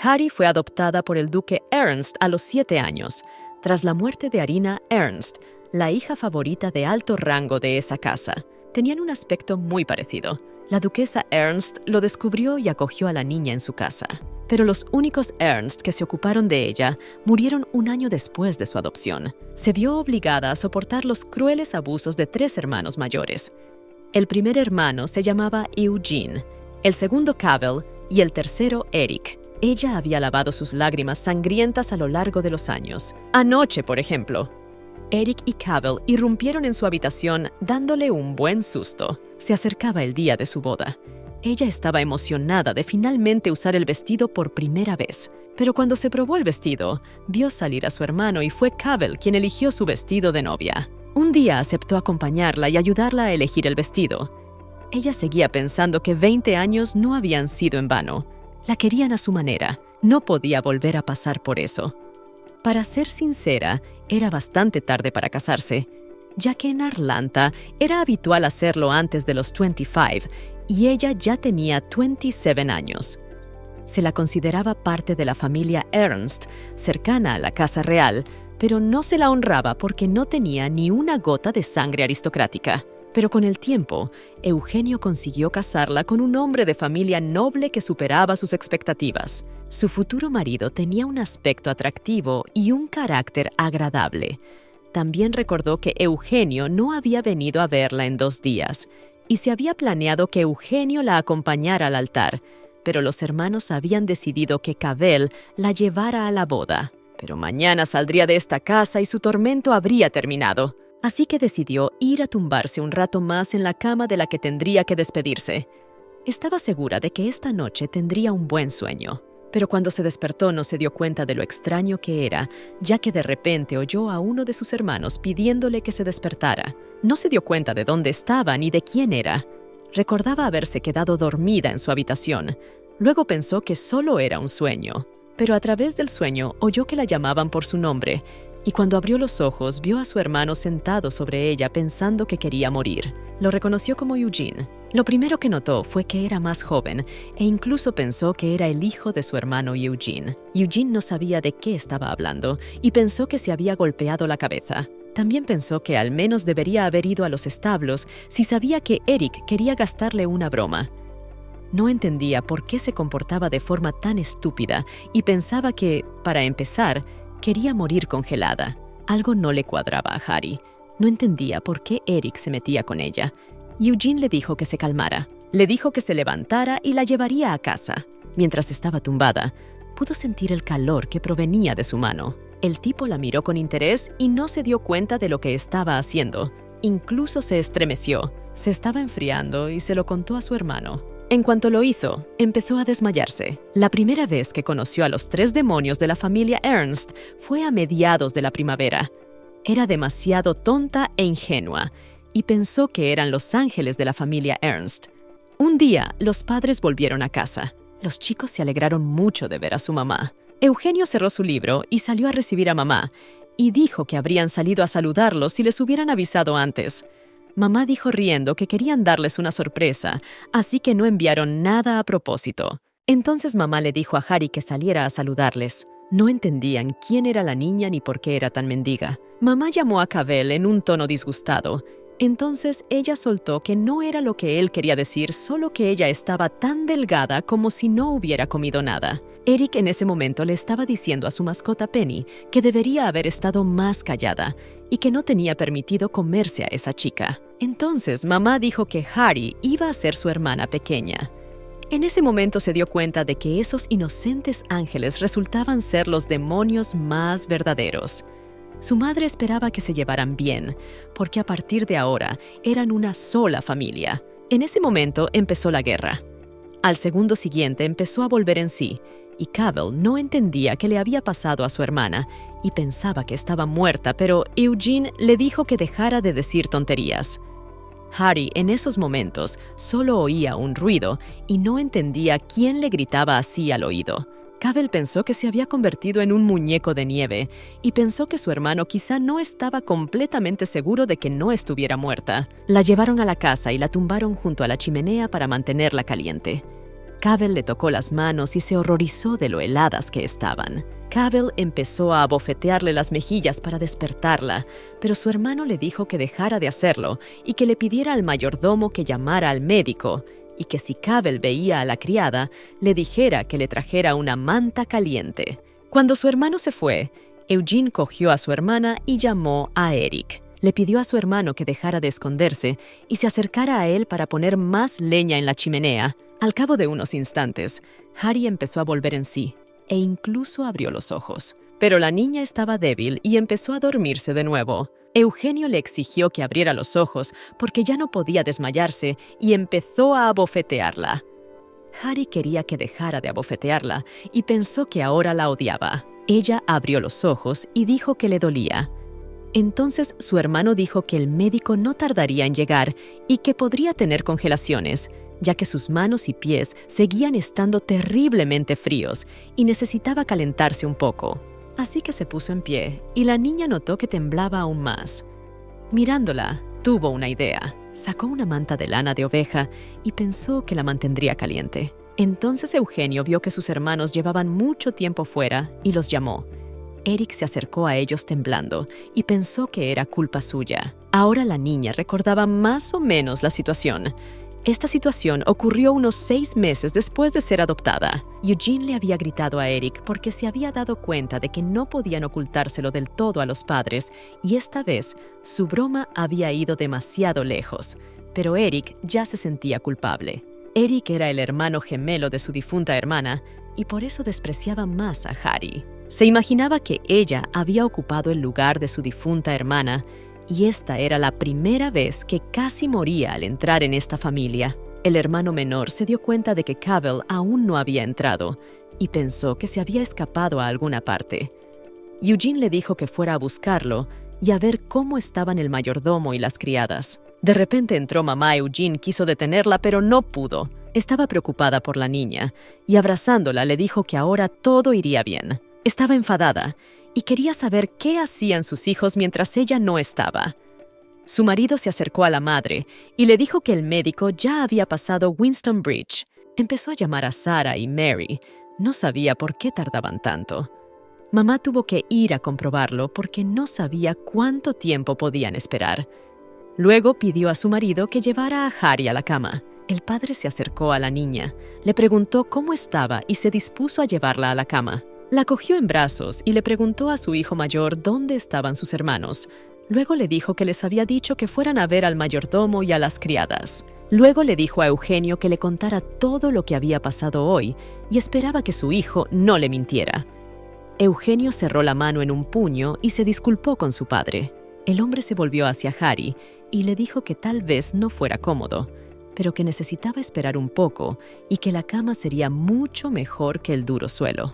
Hattie fue adoptada por el duque Ernst a los 7 años, tras la muerte de Arina Ernst, la hija favorita de alto rango de esa casa. Tenían un aspecto muy parecido. La duquesa Ernst lo descubrió y acogió a la niña en su casa. Pero los únicos Ernst que se ocuparon de ella murieron un año después de su adopción. Se vio obligada a soportar los crueles abusos de 3 hermanos mayores. El primer hermano se llamaba Eugene, el segundo Cavell y el tercero Eric. Ella había lavado sus lágrimas sangrientas a lo largo de los años. Anoche, por ejemplo, Eric y Cavell irrumpieron en su habitación dándole un buen susto. Se acercaba el día de su boda. Ella estaba emocionada de finalmente usar el vestido por primera vez. Pero cuando se probó el vestido, vio salir a su hermano y fue Cavell quien eligió su vestido de novia. Un día aceptó acompañarla y ayudarla a elegir el vestido. Ella seguía pensando que 20 años no habían sido en vano. La querían a su manera. No podía volver a pasar por eso. Para ser sincera, era bastante tarde para casarse, ya que en Atlanta era habitual hacerlo antes de los 25 y ella ya tenía 27 años. Se la consideraba parte de la familia Ernst, cercana a la casa real, pero no se la honraba porque no tenía ni una gota de sangre aristocrática. Pero con el tiempo, Eugenio consiguió casarla con un hombre de familia noble que superaba sus expectativas. Su futuro marido tenía un aspecto atractivo y un carácter agradable. También recordó que Eugenio no había venido a verla en 2 días y se había planeado que Eugenio la acompañara al altar, pero los hermanos habían decidido que Cavell la llevara a la boda. Pero mañana saldría de esta casa y su tormento habría terminado. Así que decidió ir a tumbarse un rato más en la cama de la que tendría que despedirse. Estaba segura de que esta noche tendría un buen sueño, pero cuando se despertó no se dio cuenta de lo extraño que era, ya que de repente oyó a uno de sus hermanos pidiéndole que se despertara. No se dio cuenta de dónde estaba ni de quién era. Recordaba haberse quedado dormida en su habitación. Luego pensó que solo era un sueño, pero a través del sueño oyó que la llamaban por su nombre, y cuando abrió los ojos vio a su hermano sentado sobre ella pensando que quería morir. Lo reconoció como Eugene. Lo primero que notó fue que era más joven e incluso pensó que era el hijo de su hermano Eugene. Eugene no sabía de qué estaba hablando y pensó que se había golpeado la cabeza. También pensó que al menos debería haber ido a los establos si sabía que Eric quería gastarle una broma. No entendía por qué se comportaba de forma tan estúpida y pensaba que, para empezar, quería morir congelada. Algo no le cuadraba a Hattie. No entendía por qué Eric se metía con ella. Eugene le dijo que se calmara. Le dijo que se levantara y la llevaría a casa. Mientras estaba tumbada, pudo sentir el calor que provenía de su mano. El tipo la miró con interés y no se dio cuenta de lo que estaba haciendo. Incluso se estremeció. Se estaba enfriando y se lo contó a su hermano. En cuanto lo hizo, empezó a desmayarse. La primera vez que conoció a los 3 demonios de la familia Ernst fue a mediados de la primavera. Era demasiado tonta e ingenua, y pensó que eran los ángeles de la familia Ernst. Un día, los padres volvieron a casa. Los chicos se alegraron mucho de ver a su mamá. Eugenio cerró su libro y salió a recibir a mamá, y dijo que habrían salido a saludarlos si les hubieran avisado antes. Mamá dijo riendo que querían darles una sorpresa, así que no enviaron nada a propósito. Entonces mamá le dijo a Hattie que saliera a saludarles. No entendían quién era la niña ni por qué era tan mendiga. Mamá llamó a Cavell en un tono disgustado. Entonces ella soltó que no era lo que él quería decir, solo que ella estaba tan delgada como si no hubiera comido nada. Eric en ese momento le estaba diciendo a su mascota Penny que debería haber estado más callada y que no tenía permitido comerse a esa chica. Entonces mamá dijo que Hattie iba a ser su hermana pequeña. En ese momento se dio cuenta de que esos inocentes ángeles resultaban ser los demonios más verdaderos. Su madre esperaba que se llevaran bien, porque a partir de ahora eran una sola familia. En ese momento empezó la guerra. Al segundo siguiente empezó a volver en sí, y Cavell no entendía qué le había pasado a su hermana y pensaba que estaba muerta, pero Eugene le dijo que dejara de decir tonterías. Hattie en esos momentos solo oía un ruido y no entendía quién le gritaba así al oído. Cavell pensó que se había convertido en un muñeco de nieve y pensó que su hermano quizá no estaba completamente seguro de que no estuviera muerta. La llevaron a la casa y la tumbaron junto a la chimenea para mantenerla caliente. Cabell le tocó las manos y se horrorizó de lo heladas que estaban. Cabell empezó a abofetearle las mejillas para despertarla, pero su hermano le dijo que dejara de hacerlo y que le pidiera al mayordomo que llamara al médico, y que si Cabell veía a la criada, le dijera que le trajera una manta caliente. Cuando su hermano se fue, Eugene cogió a su hermana y llamó a Eric. Le pidió a su hermano que dejara de esconderse y se acercara a él para poner más leña en la chimenea. Al cabo de unos instantes, Harry empezó a volver en sí e incluso abrió los ojos. Pero la niña estaba débil y empezó a dormirse de nuevo. Eugenio le exigió que abriera los ojos porque ya no podía desmayarse y empezó a abofetearla. Harry quería que dejara de abofetearla y pensó que ahora la odiaba. Ella abrió los ojos y dijo que le dolía. Entonces su hermano dijo que el médico no tardaría en llegar y que podría tener congelaciones, ya que sus manos y pies seguían estando terriblemente fríos y necesitaba calentarse un poco. Así que se puso en pie y la niña notó que temblaba aún más. Mirándola, tuvo una idea. Sacó una manta de lana de oveja y pensó que la mantendría caliente. Entonces Eugenio vio que sus hermanos llevaban mucho tiempo fuera y los llamó. Eric se acercó a ellos temblando y pensó que era culpa suya. Ahora la niña recordaba más o menos la situación. Esta situación ocurrió unos 6 meses después de ser adoptada. Eugene le había gritado a Eric porque se había dado cuenta de que no podían ocultárselo del todo a los padres y esta vez su broma había ido demasiado lejos. Pero Eric ya se sentía culpable. Eric era el hermano gemelo de su difunta hermana y por eso despreciaba más a Harry. Se imaginaba que ella había ocupado el lugar de su difunta hermana y esta era la primera vez que casi moría al entrar en esta familia. El hermano menor se dio cuenta de que Cabell aún no había entrado y pensó que se había escapado a alguna parte. Eugene le dijo que fuera a buscarlo y a ver cómo estaban el mayordomo y las criadas. De repente entró mamá. Eugene quiso detenerla, pero no pudo. Estaba preocupada por la niña y abrazándola le dijo que ahora todo iría bien. Estaba enfadada y quería saber qué hacían sus hijos mientras ella no estaba. Su marido se acercó a la madre y le dijo que el médico ya había pasado Winston Bridge. Empezó a llamar a Sarah y Mary. No sabía por qué tardaban tanto. Mamá tuvo que ir a comprobarlo porque no sabía cuánto tiempo podían esperar. Luego pidió a su marido que llevara a Harry a la cama. El padre se acercó a la niña, le preguntó cómo estaba y se dispuso a llevarla a la cama. La cogió en brazos y le preguntó a su hijo mayor dónde estaban sus hermanos. Luego le dijo que les había dicho que fueran a ver al mayordomo y a las criadas. Luego le dijo a Eugenio que le contara todo lo que había pasado hoy y esperaba que su hijo no le mintiera. Eugenio cerró la mano en un puño y se disculpó con su padre. El hombre se volvió hacia Harry y le dijo que tal vez no fuera cómodo, pero que necesitaba esperar un poco y que la cama sería mucho mejor que el duro suelo.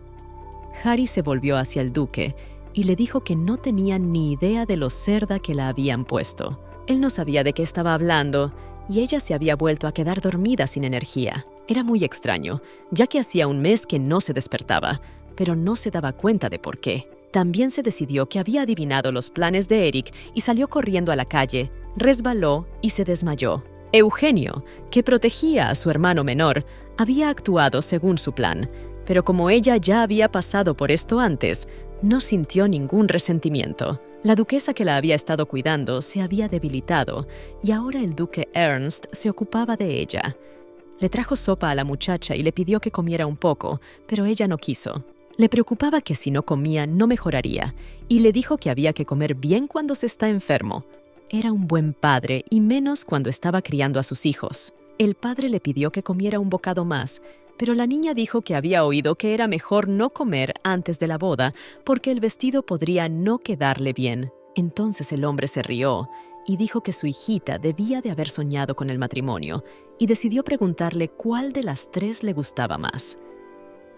Harry se volvió hacia el duque y le dijo que no tenía ni idea de lo cerda que la habían puesto. Él no sabía de qué estaba hablando y ella se había vuelto a quedar dormida sin energía. Era muy extraño, ya que hacía un mes que no se despertaba, pero no se daba cuenta de por qué. También se decidió que había adivinado los planes de Eric y salió corriendo a la calle, resbaló y se desmayó. Eugenio, que protegía a su hermano menor, había actuado según su plan, pero como ella ya había pasado por esto antes, no sintió ningún resentimiento. La duquesa que la había estado cuidando se había debilitado y ahora el duque Ernst se ocupaba de ella. Le trajo sopa a la muchacha y le pidió que comiera un poco, pero ella no quiso. Le preocupaba que si no comía no mejoraría y le dijo que había que comer bien cuando se está enfermo. Era un buen padre y menos cuando estaba criando a sus hijos. El padre le pidió que comiera un bocado más, pero la niña dijo que había oído que era mejor no comer antes de la boda porque el vestido podría no quedarle bien. Entonces el hombre se rió y dijo que su hijita debía de haber soñado con el matrimonio y decidió preguntarle cuál de las 3 le gustaba más.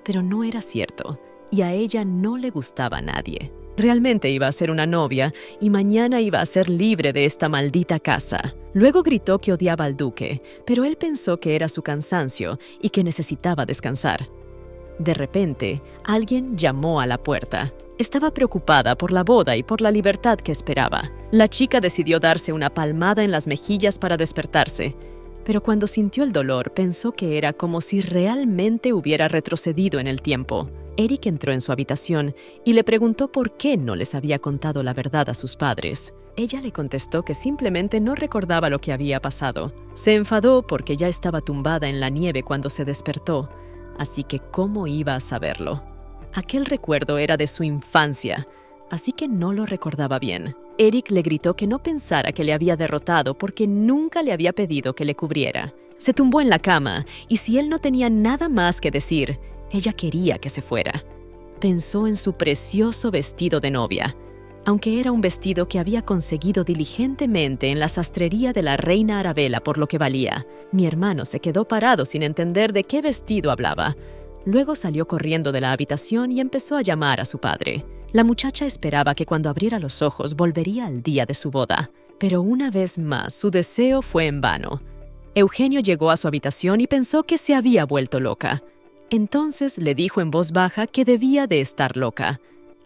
Pero no era cierto, y a ella no le gustaba a nadie. Realmente iba a ser una novia y mañana iba a ser libre de esta maldita casa. Luego gritó que odiaba al duque, pero él pensó que era su cansancio y que necesitaba descansar. De repente, alguien llamó a la puerta. Estaba preocupada por la boda y por la libertad que esperaba. La chica decidió darse una palmada en las mejillas para despertarse. pero cuando sintió el dolor pensó que era como si realmente hubiera retrocedido en el tiempo. Eric entró en su habitación y le preguntó por qué no les había contado la verdad a sus padres. Ella le contestó que simplemente no recordaba lo que había pasado. Se enfadó porque ya estaba tumbada en la nieve cuando se despertó, así que ¿cómo iba a saberlo? Aquel recuerdo era de su infancia, así que no lo recordaba bien. Eric le gritó que no pensara que le había derrotado porque nunca le había pedido que le cubriera. Se tumbó en la cama y si él no tenía nada más que decir, ella quería que se fuera. Pensó en su precioso vestido de novia. Aunque era un vestido que había conseguido diligentemente en la sastrería de la reina Arabella por lo que valía. Mi hermano se quedó parado sin entender de qué vestido hablaba. Luego salió corriendo de la habitación y empezó a llamar a su padre. La muchacha esperaba que cuando abriera los ojos volvería al día de su boda. Pero una vez más su deseo fue en vano. Eugenio llegó a su habitación y pensó que se había vuelto loca. Entonces le dijo en voz baja que debía de estar loca.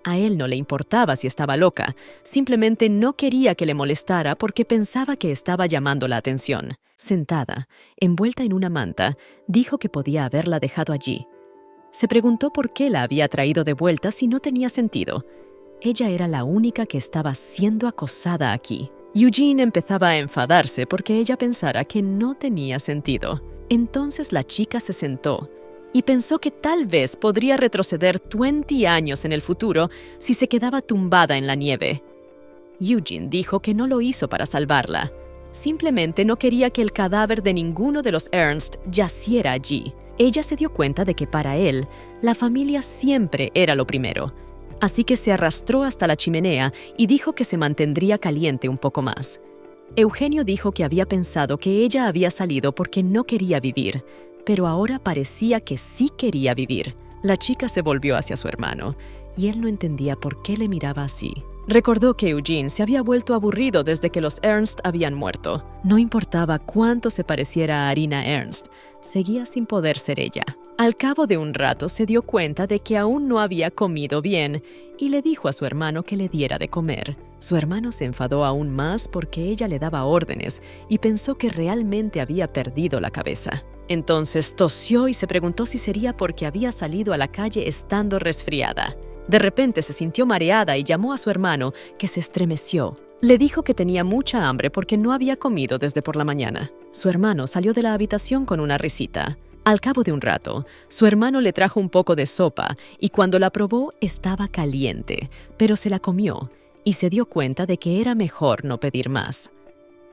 A él no le importaba si estaba loca, simplemente no quería que le molestara porque pensaba que estaba llamando la atención. Sentada, envuelta en una manta, dijo que podía haberla dejado allí. Se preguntó por qué la había traído de vuelta si no tenía sentido. Ella era la única que estaba siendo acosada aquí. Eugene empezaba a enfadarse porque ella pensara que no tenía sentido. Entonces la chica se sentó y pensó que tal vez podría retroceder 20 años en el futuro si se quedaba tumbada en la nieve. Eugene dijo que no lo hizo para salvarla. Simplemente no quería que el cadáver de ninguno de los Ernst yaciera allí. Ella se dio cuenta de que para él, la familia siempre era lo primero. Así que se arrastró hasta la chimenea y dijo que se mantendría caliente un poco más. Eugenio dijo que había pensado que ella había salido porque no quería vivir, pero ahora parecía que sí quería vivir. La chica se volvió hacia su hermano, y él no entendía por qué le miraba así. Recordó que Eugene se había vuelto aburrido desde que los Ernst habían muerto. No importaba cuánto se pareciera a Arina Ernst, seguía sin poder ser ella. Al cabo de un rato se dio cuenta de que aún no había comido bien y le dijo a su hermano que le diera de comer. Su hermano se enfadó aún más porque ella le daba órdenes y pensó que realmente había perdido la cabeza. Entonces tosió y se preguntó si sería porque había salido a la calle estando resfriada. De repente se sintió mareada y llamó a su hermano, que se estremeció. Le dijo que tenía mucha hambre porque no había comido desde por la mañana. Su hermano salió de la habitación con una risita. Al cabo de un rato, su hermano le trajo un poco de sopa y cuando la probó estaba caliente, pero se la comió y se dio cuenta de que era mejor no pedir más.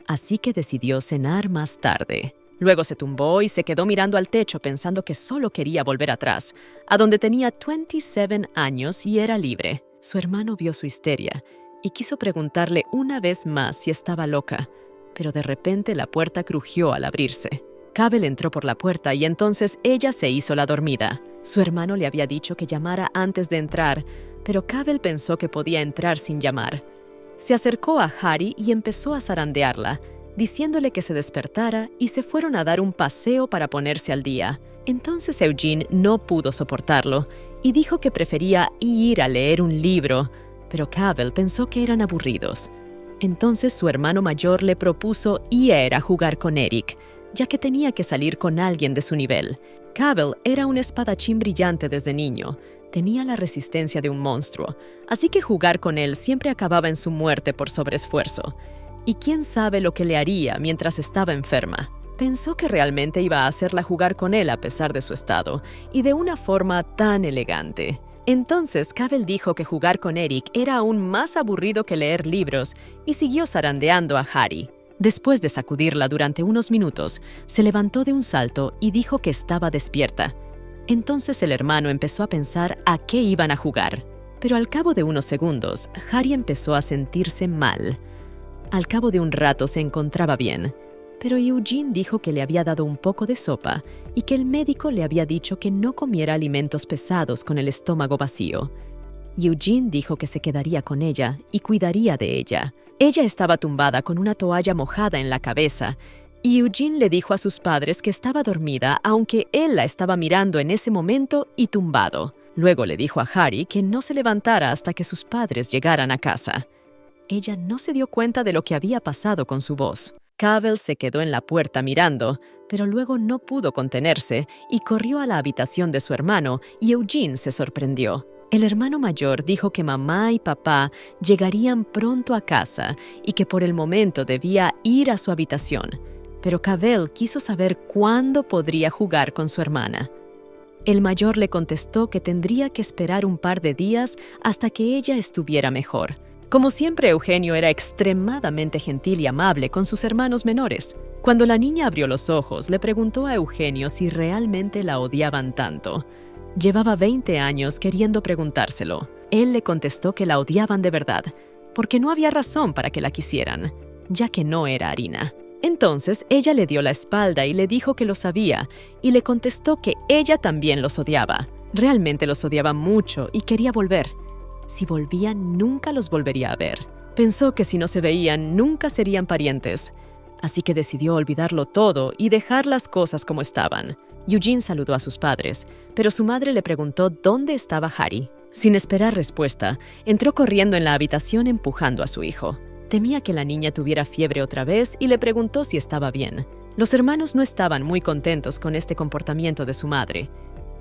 Así que decidió cenar más tarde. Luego se tumbó y se quedó mirando al techo pensando que solo quería volver atrás, a donde tenía 27 años y era libre. Su hermano vio su histeria y quiso preguntarle una vez más si estaba loca, pero de repente la puerta crujió al abrirse. Cabell entró por la puerta y entonces ella se hizo la dormida. Su hermano le había dicho que llamara antes de entrar, pero Cabell pensó que podía entrar sin llamar. Se acercó a Harry y empezó a zarandearla, diciéndole que se despertara y se fueron a dar un paseo para ponerse al día. Entonces Eugene no pudo soportarlo y dijo que prefería ir a leer un libro, pero Cabell pensó que eran aburridos. Entonces su hermano mayor le propuso ir a jugar con Eric, ya que tenía que salir con alguien de su nivel. Cabell era un espadachín brillante desde niño. Tenía la resistencia de un monstruo, así que jugar con él siempre acababa en su muerte por sobreesfuerzo. Y quién sabe lo que le haría mientras estaba enferma. Pensó que realmente iba a hacerla jugar con él a pesar de su estado, y de una forma tan elegante. Entonces Cabell dijo que jugar con Eric era aún más aburrido que leer libros, y siguió zarandeando a Harry. Después de sacudirla durante unos minutos, se levantó de un salto y dijo que estaba despierta. Entonces el hermano empezó a pensar a qué iban a jugar. Pero al cabo de unos segundos, Harry empezó a sentirse mal. Al cabo de un rato se encontraba bien, pero Eugene dijo que le había dado un poco de sopa y que el médico le había dicho que no comiera alimentos pesados con el estómago vacío. Eugene dijo que se quedaría con ella y cuidaría de ella. Ella estaba tumbada con una toalla mojada en la cabeza y Eugene le dijo a sus padres que estaba dormida aunque él la estaba mirando en ese momento y tumbado. Luego le dijo a Harry que no se levantara hasta que sus padres llegaran a casa. ella no se dio cuenta de lo que había pasado con su voz. Cavell se quedó en la puerta mirando, pero luego no pudo contenerse y corrió a la habitación de su hermano y Eugene se sorprendió. El hermano mayor dijo que mamá y papá llegarían pronto a casa y que por el momento debía ir a su habitación, pero Cavell quiso saber cuándo podría jugar con su hermana. El mayor le contestó que tendría que esperar un par de días hasta que ella estuviera mejor. Como siempre, Eugenio era extremadamente gentil y amable con sus hermanos menores. Cuando la niña abrió los ojos, le preguntó a Eugenio si realmente la odiaban tanto. Llevaba 20 años queriendo preguntárselo. Él le contestó que la odiaban de verdad, porque no había razón para que la quisieran, ya que no era harina. Entonces ella le dio la espalda y le dijo que lo sabía, y le contestó que ella también los odiaba. Realmente los odiaba mucho y quería volver. Si volvían, nunca los volvería a ver. Pensó que si no se veían, nunca serían parientes. Así que decidió olvidarlo todo y dejar las cosas como estaban. Eugene saludó a sus padres, pero su madre le preguntó dónde estaba Harry. Sin esperar respuesta, entró corriendo en la habitación empujando a su hijo. Temía que la niña tuviera fiebre otra vez y le preguntó si estaba bien. Los hermanos no estaban muy contentos con este comportamiento de su madre.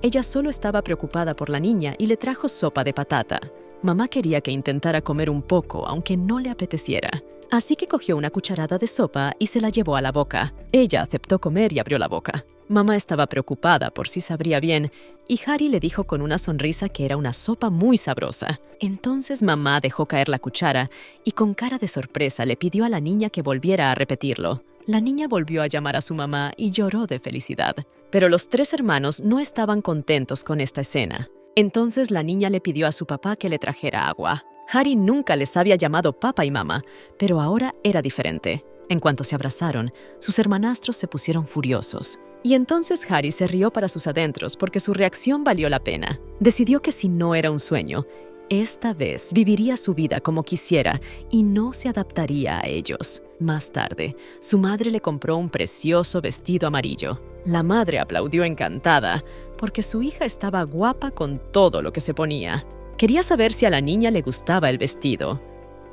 Ella solo estaba preocupada por la niña y le trajo sopa de patata. Mamá quería que intentara comer un poco, aunque no le apeteciera. Así que cogió una cucharada de sopa y se la llevó a la boca. Ella aceptó comer y abrió la boca. Mamá estaba preocupada por si sabría bien, y Harry le dijo con una sonrisa que era una sopa muy sabrosa. Entonces mamá dejó caer la cuchara y con cara de sorpresa le pidió a la niña que volviera a repetirlo. La niña volvió a llamar a su mamá y lloró de felicidad. Pero los 3 hermanos no estaban contentos con esta escena. Entonces la niña le pidió a su papá que le trajera agua. Harry nunca les había llamado papá y mamá, pero ahora era diferente. En cuanto se abrazaron, sus hermanastros se pusieron furiosos. Y entonces Harry se rió para sus adentros porque su reacción valió la pena. Decidió que si no era un sueño, esta vez viviría su vida como quisiera y no se adaptaría a ellos. Más tarde, su madre le compró un precioso vestido amarillo. La madre aplaudió encantada porque su hija estaba guapa con todo lo que se ponía. Quería saber si a la niña le gustaba el vestido.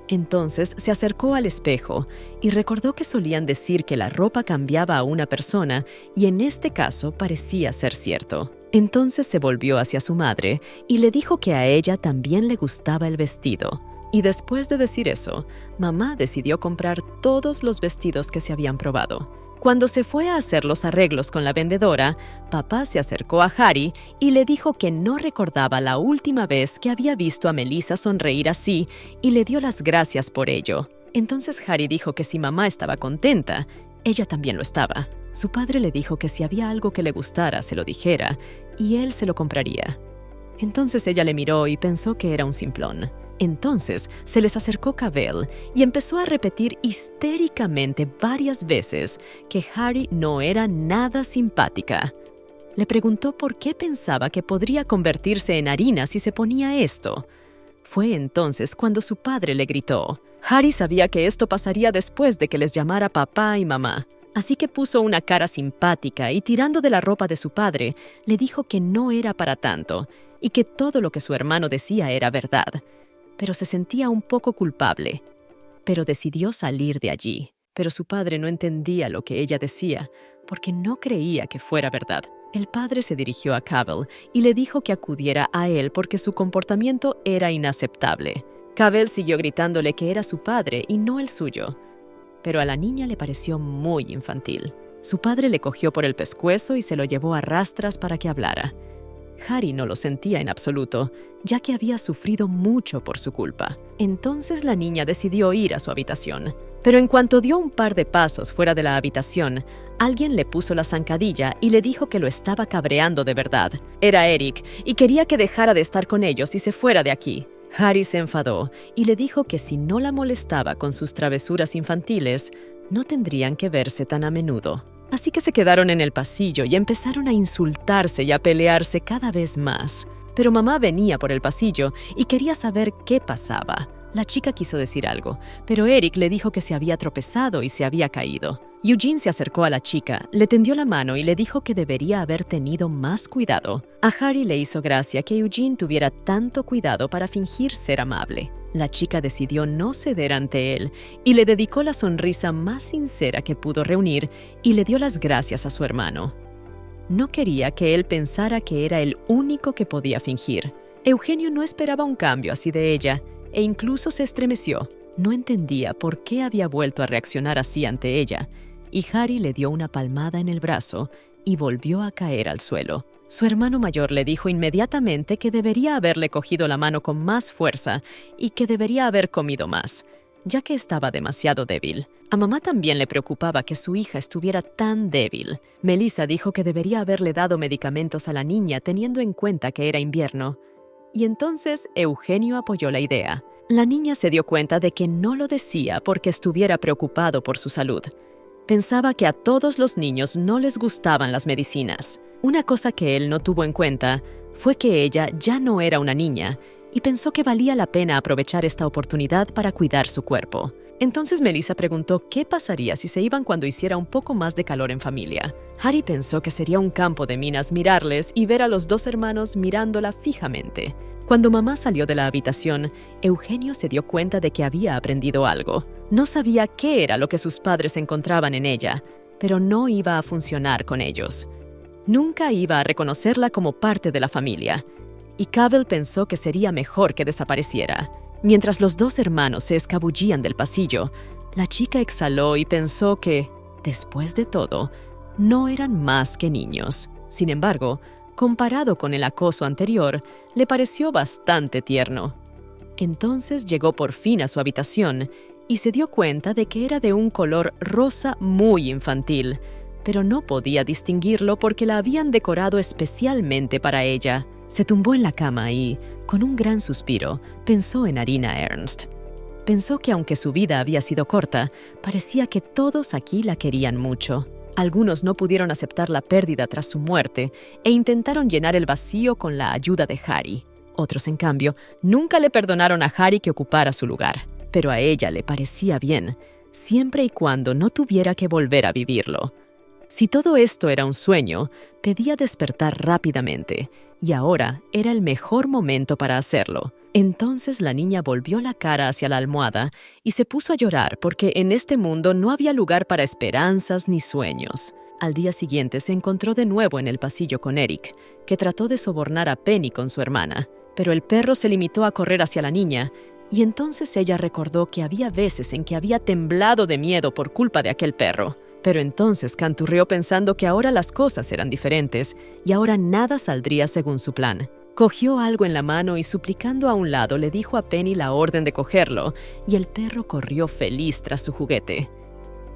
Entonces se acercó al espejo y recordó que solían decir que la ropa cambiaba a una persona y en este caso parecía ser cierto. Entonces se volvió hacia su madre y le dijo que a ella también le gustaba el vestido. Y después de decir eso, mamá decidió comprar todos los vestidos que se habían probado. Cuando se fue a hacer los arreglos con la vendedora, papá se acercó a Harry y le dijo que no recordaba la última vez que había visto a Melissa sonreír así y le dio las gracias por ello. Entonces Harry dijo que si mamá estaba contenta, ella también lo estaba. Su padre le dijo que si había algo que le gustara, se lo dijera y él se lo compraría. Entonces ella le miró y pensó que era un simplón. Entonces se les acercó Cavell y empezó a repetir histéricamente varias veces que Harry no era nada simpática. Le preguntó por qué pensaba que podría convertirse en harina si se ponía esto. Fue entonces cuando su padre le gritó. Harry sabía que esto pasaría después de que les llamara papá y mamá. Así que puso una cara simpática y tirando de la ropa de su padre, le dijo que no era para tanto y que todo lo que su hermano decía era verdad. Pero se sentía un poco culpable. Pero decidió salir de allí. Pero su padre no entendía lo que ella decía, porque no creía que fuera verdad. El padre se dirigió a Cavell y le dijo que acudiera a él porque su comportamiento era inaceptable. Cavell siguió gritándole que era su padre y no el suyo. Pero a la niña le pareció muy infantil. Su padre le cogió por el pescuezo y se lo llevó a rastras para que hablara. Harry no lo sentía en absoluto, ya que había sufrido mucho por su culpa. Entonces la niña decidió ir a su habitación. Pero en cuanto dio un par de pasos fuera de la habitación, alguien le puso la zancadilla y le dijo que lo estaba cabreando de verdad. Era Eric, y quería que dejara de estar con ellos y se fuera de aquí. Harry se enfadó y le dijo que si no la molestaba con sus travesuras infantiles, no tendrían que verse tan a menudo. Así que se quedaron en el pasillo y empezaron a insultarse y a pelearse cada vez más. Pero mamá venía por el pasillo y quería saber qué pasaba. La chica quiso decir algo, pero Eric le dijo que se había tropezado y se había caído. Eugene se acercó a la chica, le tendió la mano y le dijo que debería haber tenido más cuidado. A Harry le hizo gracia que Eugene tuviera tanto cuidado para fingir ser amable. La chica decidió no ceder ante él y le dedicó la sonrisa más sincera que pudo reunir y le dio las gracias a su hermano. No quería que él pensara que era el único que podía fingir. Eugenio no esperaba un cambio así de ella e incluso se estremeció. No entendía por qué había vuelto a reaccionar así ante ella, y Harry le dio una palmada en el brazo y volvió a caer al suelo. Su hermano mayor le dijo inmediatamente que debería haberle cogido la mano con más fuerza y que debería haber comido más, ya que estaba demasiado débil. A mamá también le preocupaba que su hija estuviera tan débil. Melissa dijo que debería haberle dado medicamentos a la niña teniendo en cuenta que era invierno. Y entonces Eugenio apoyó la idea. La niña se dio cuenta de que no lo decía porque estuviera preocupado por su salud. Pensaba que a todos los niños no les gustaban las medicinas. Una cosa que él no tuvo en cuenta fue que ella ya no era una niña y pensó que valía la pena aprovechar esta oportunidad para cuidar su cuerpo. Entonces Melissa preguntó qué pasaría si se iban cuando hiciera un poco más de calor en familia. Harry pensó que sería un campo de minas mirarles y ver a los dos hermanos mirándola fijamente. Cuando mamá salió de la habitación, Eugenio se dio cuenta de que había aprendido algo. No sabía qué era lo que sus padres encontraban en ella, pero no iba a funcionar con ellos. Nunca iba a reconocerla como parte de la familia, y Cavell pensó que sería mejor que desapareciera. Mientras los dos hermanos se escabullían del pasillo, la chica exhaló y pensó que, después de todo, no eran más que niños. Sin embargo, comparado con el acoso anterior, le pareció bastante tierno. Entonces llegó por fin a su habitación y se dio cuenta de que era de un color rosa muy infantil, pero no podía distinguirlo porque la habían decorado especialmente para ella. Se tumbó en la cama y, con un gran suspiro, pensó en Arina Ernst. Pensó que aunque su vida había sido corta, parecía que todos aquí la querían mucho. Algunos no pudieron aceptar la pérdida tras su muerte e intentaron llenar el vacío con la ayuda de Harry. Otros, en cambio, nunca le perdonaron a Harry que ocupara su lugar, pero a ella le parecía bien, siempre y cuando no tuviera que volver a vivirlo. Si todo esto era un sueño, pedía despertar rápidamente, y ahora era el mejor momento para hacerlo. Entonces la niña volvió la cara hacia la almohada y se puso a llorar porque en este mundo no había lugar para esperanzas ni sueños. Al día siguiente se encontró de nuevo en el pasillo con Eric, que trató de sobornar a Penny con su hermana, pero el perro se limitó a correr hacia la niña, y entonces ella recordó que había veces en que había temblado de miedo por culpa de aquel perro. Pero entonces canturreó pensando que ahora las cosas eran diferentes y ahora nada saldría según su plan. Cogió algo en la mano y suplicando a un lado le dijo a Penny la orden de cogerlo y el perro corrió feliz tras su juguete.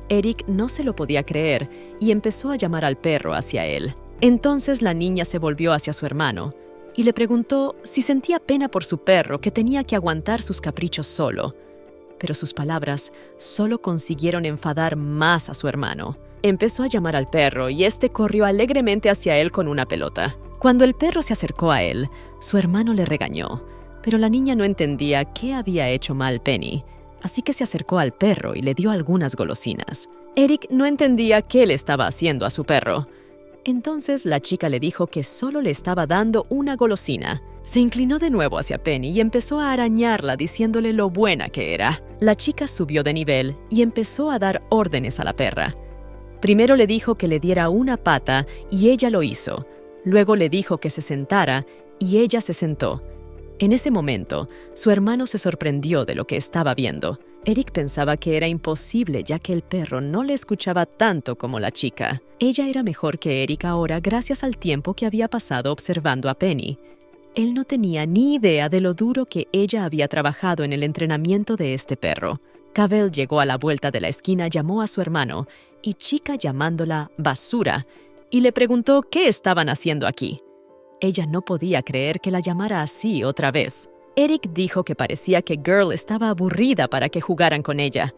Eric no se lo podía creer y empezó a llamar al perro hacia él. Entonces la niña se volvió hacia su hermano y le preguntó si sentía pena por su perro que tenía que aguantar sus caprichos solo. Pero sus palabras solo consiguieron enfadar más a su hermano. Empezó a llamar al perro y este corrió alegremente hacia él con una pelota. Cuando el perro se acercó a él, su hermano le regañó, pero la niña no entendía qué había hecho mal Penny, así que se acercó al perro y le dio algunas golosinas. Eric no entendía qué le estaba haciendo a su perro. Entonces la chica le dijo que solo le estaba dando una golosina. Se inclinó de nuevo hacia Penny y empezó a arañarla diciéndole lo buena que era. La chica subió de nivel y empezó a dar órdenes a la perra. Primero le dijo que le diera una pata y ella lo hizo. Luego le dijo que se sentara y ella se sentó. En ese momento, su hermano se sorprendió de lo que estaba viendo. Eric pensaba que era imposible ya que el perro no le escuchaba tanto como la chica. Ella era mejor que Eric ahora gracias al tiempo que había pasado observando a Penny. Él no tenía ni idea de lo duro que ella había trabajado en el entrenamiento de este perro. Cavell llegó a la vuelta de la esquina, llamó a su hermano y chica llamándola basura y le preguntó qué estaban haciendo aquí. Ella no podía creer que la llamara así otra vez. Eric dijo que parecía que Girl estaba aburrida para que jugaran con ella.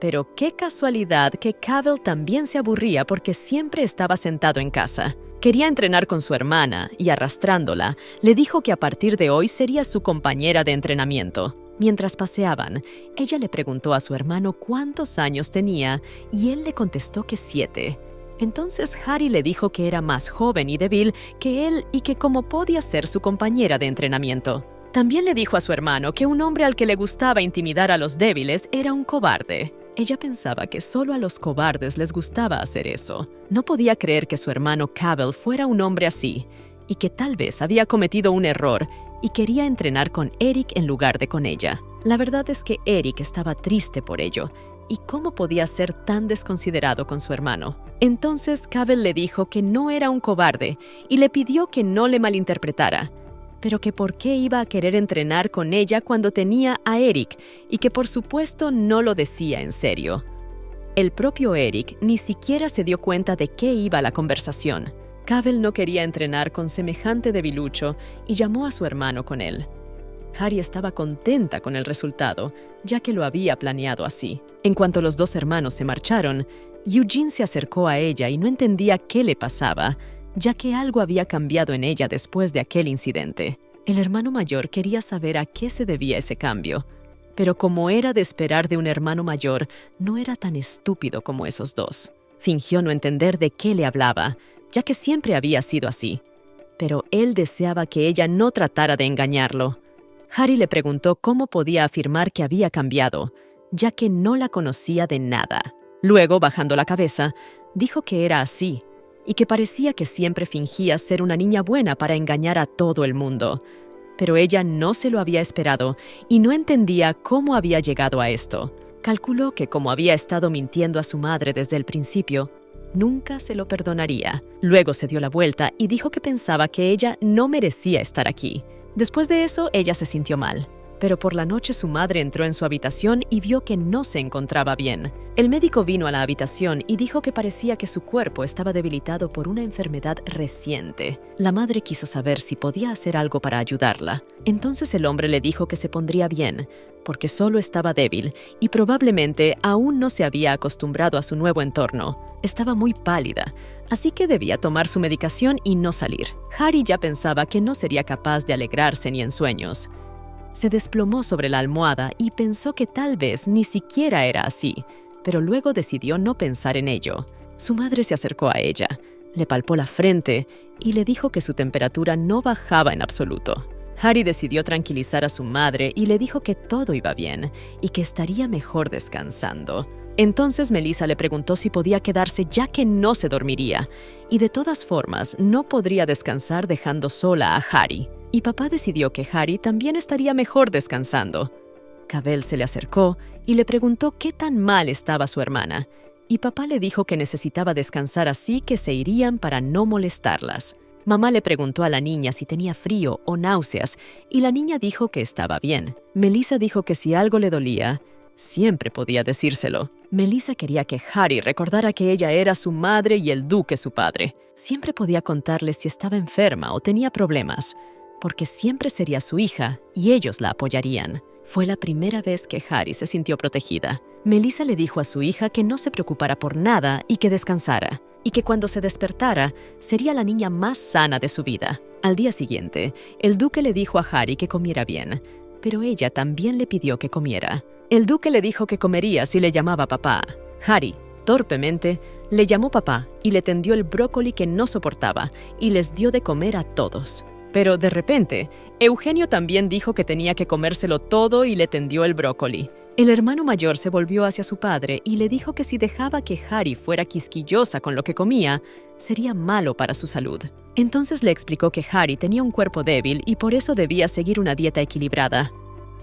Pero qué casualidad que Cavell también se aburría porque siempre estaba sentado en casa. Quería entrenar con su hermana y arrastrándola, le dijo que a partir de hoy sería su compañera de entrenamiento. Mientras paseaban, ella le preguntó a su hermano cuántos años tenía y él le contestó que 7. Entonces Harry le dijo que era más joven y débil que él y que cómo podía ser su compañera de entrenamiento. También le dijo a su hermano que un hombre al que le gustaba intimidar a los débiles era un cobarde. Ella pensaba que solo a los cobardes les gustaba hacer eso. No podía creer que su hermano Cavell fuera un hombre así, y que tal vez había cometido un error y quería entrenar con Eric en lugar de con ella. La verdad es que Eric estaba triste por ello, y cómo podía ser tan desconsiderado con su hermano. Entonces Cavell le dijo que no era un cobarde y le pidió que no le malinterpretara, pero que por qué iba a querer entrenar con ella cuando tenía a Eric y que por supuesto no lo decía en serio. El propio Eric ni siquiera se dio cuenta de qué iba la conversación. Cavell no quería entrenar con semejante debilucho y llamó a su hermano con él. Harry estaba contenta con el resultado, ya que lo había planeado así. En cuanto los dos hermanos se marcharon, Eugene se acercó a ella y no entendía qué le pasaba, ya que algo había cambiado en ella después de aquel incidente. El hermano mayor quería saber a qué se debía ese cambio, pero como era de esperar de un hermano mayor, no era tan estúpido como esos dos. Fingió no entender de qué le hablaba, ya que siempre había sido así, pero él deseaba que ella no tratara de engañarlo. Harry le preguntó cómo podía afirmar que había cambiado, ya que no la conocía de nada. Luego, bajando la cabeza, dijo que era así, y que parecía que siempre fingía ser una niña buena para engañar a todo el mundo. Pero ella no se lo había esperado y no entendía cómo había llegado a esto. Calculó que como había estado mintiendo a su madre desde el principio, nunca se lo perdonaría. Luego se dio la vuelta y dijo que pensaba que ella no merecía estar aquí. Después de eso, ella se sintió mal. Pero por la noche su madre entró en su habitación y vio que no se encontraba bien. El médico vino a la habitación y dijo que parecía que su cuerpo estaba debilitado por una enfermedad reciente. La madre quiso saber si podía hacer algo para ayudarla. Entonces el hombre le dijo que se pondría bien, porque solo estaba débil y probablemente aún no se había acostumbrado a su nuevo entorno. Estaba muy pálida, así que debía tomar su medicación y no salir. Harry ya pensaba que no sería capaz de alegrarse ni en sueños. Se desplomó sobre la almohada y pensó que tal vez ni siquiera era así, pero luego decidió no pensar en ello. Su madre se acercó a ella, le palpó la frente y le dijo que su temperatura no bajaba en absoluto. Harry decidió tranquilizar a su madre y le dijo que todo iba bien y que estaría mejor descansando. Entonces Melissa le preguntó si podía quedarse ya que no se dormiría, y de todas formas no podría descansar dejando sola a Harry. Y papá decidió que Harry también estaría mejor descansando. Cavell se le acercó y le preguntó qué tan mal estaba su hermana, y papá le dijo que necesitaba descansar, así que se irían para no molestarlas. Mamá le preguntó a la niña si tenía frío o náuseas, y la niña dijo que estaba bien. Melissa dijo que si algo le dolía, siempre podía decírselo. Melissa quería que Harry recordara que ella era su madre y el duque su padre. Siempre podía contarle si estaba enferma o tenía problemas, porque siempre sería su hija y ellos la apoyarían. Fue la primera vez que Harry se sintió protegida. Melissa le dijo a su hija que no se preocupara por nada y que descansara, y que cuando se despertara sería la niña más sana de su vida. Al día siguiente, el duque le dijo a Harry que comiera bien, pero ella también le pidió que comiera. El duque le dijo que comería si le llamaba papá. Harry, torpemente, le llamó papá y le tendió el brócoli que no soportaba y les dio de comer a todos. Pero de repente, Eugenio también dijo que tenía que comérselo todo y le tendió el brócoli. El hermano mayor se volvió hacia su padre y le dijo que si dejaba que Harry fuera quisquillosa con lo que comía, sería malo para su salud. Entonces le explicó que Harry tenía un cuerpo débil y por eso debía seguir una dieta equilibrada.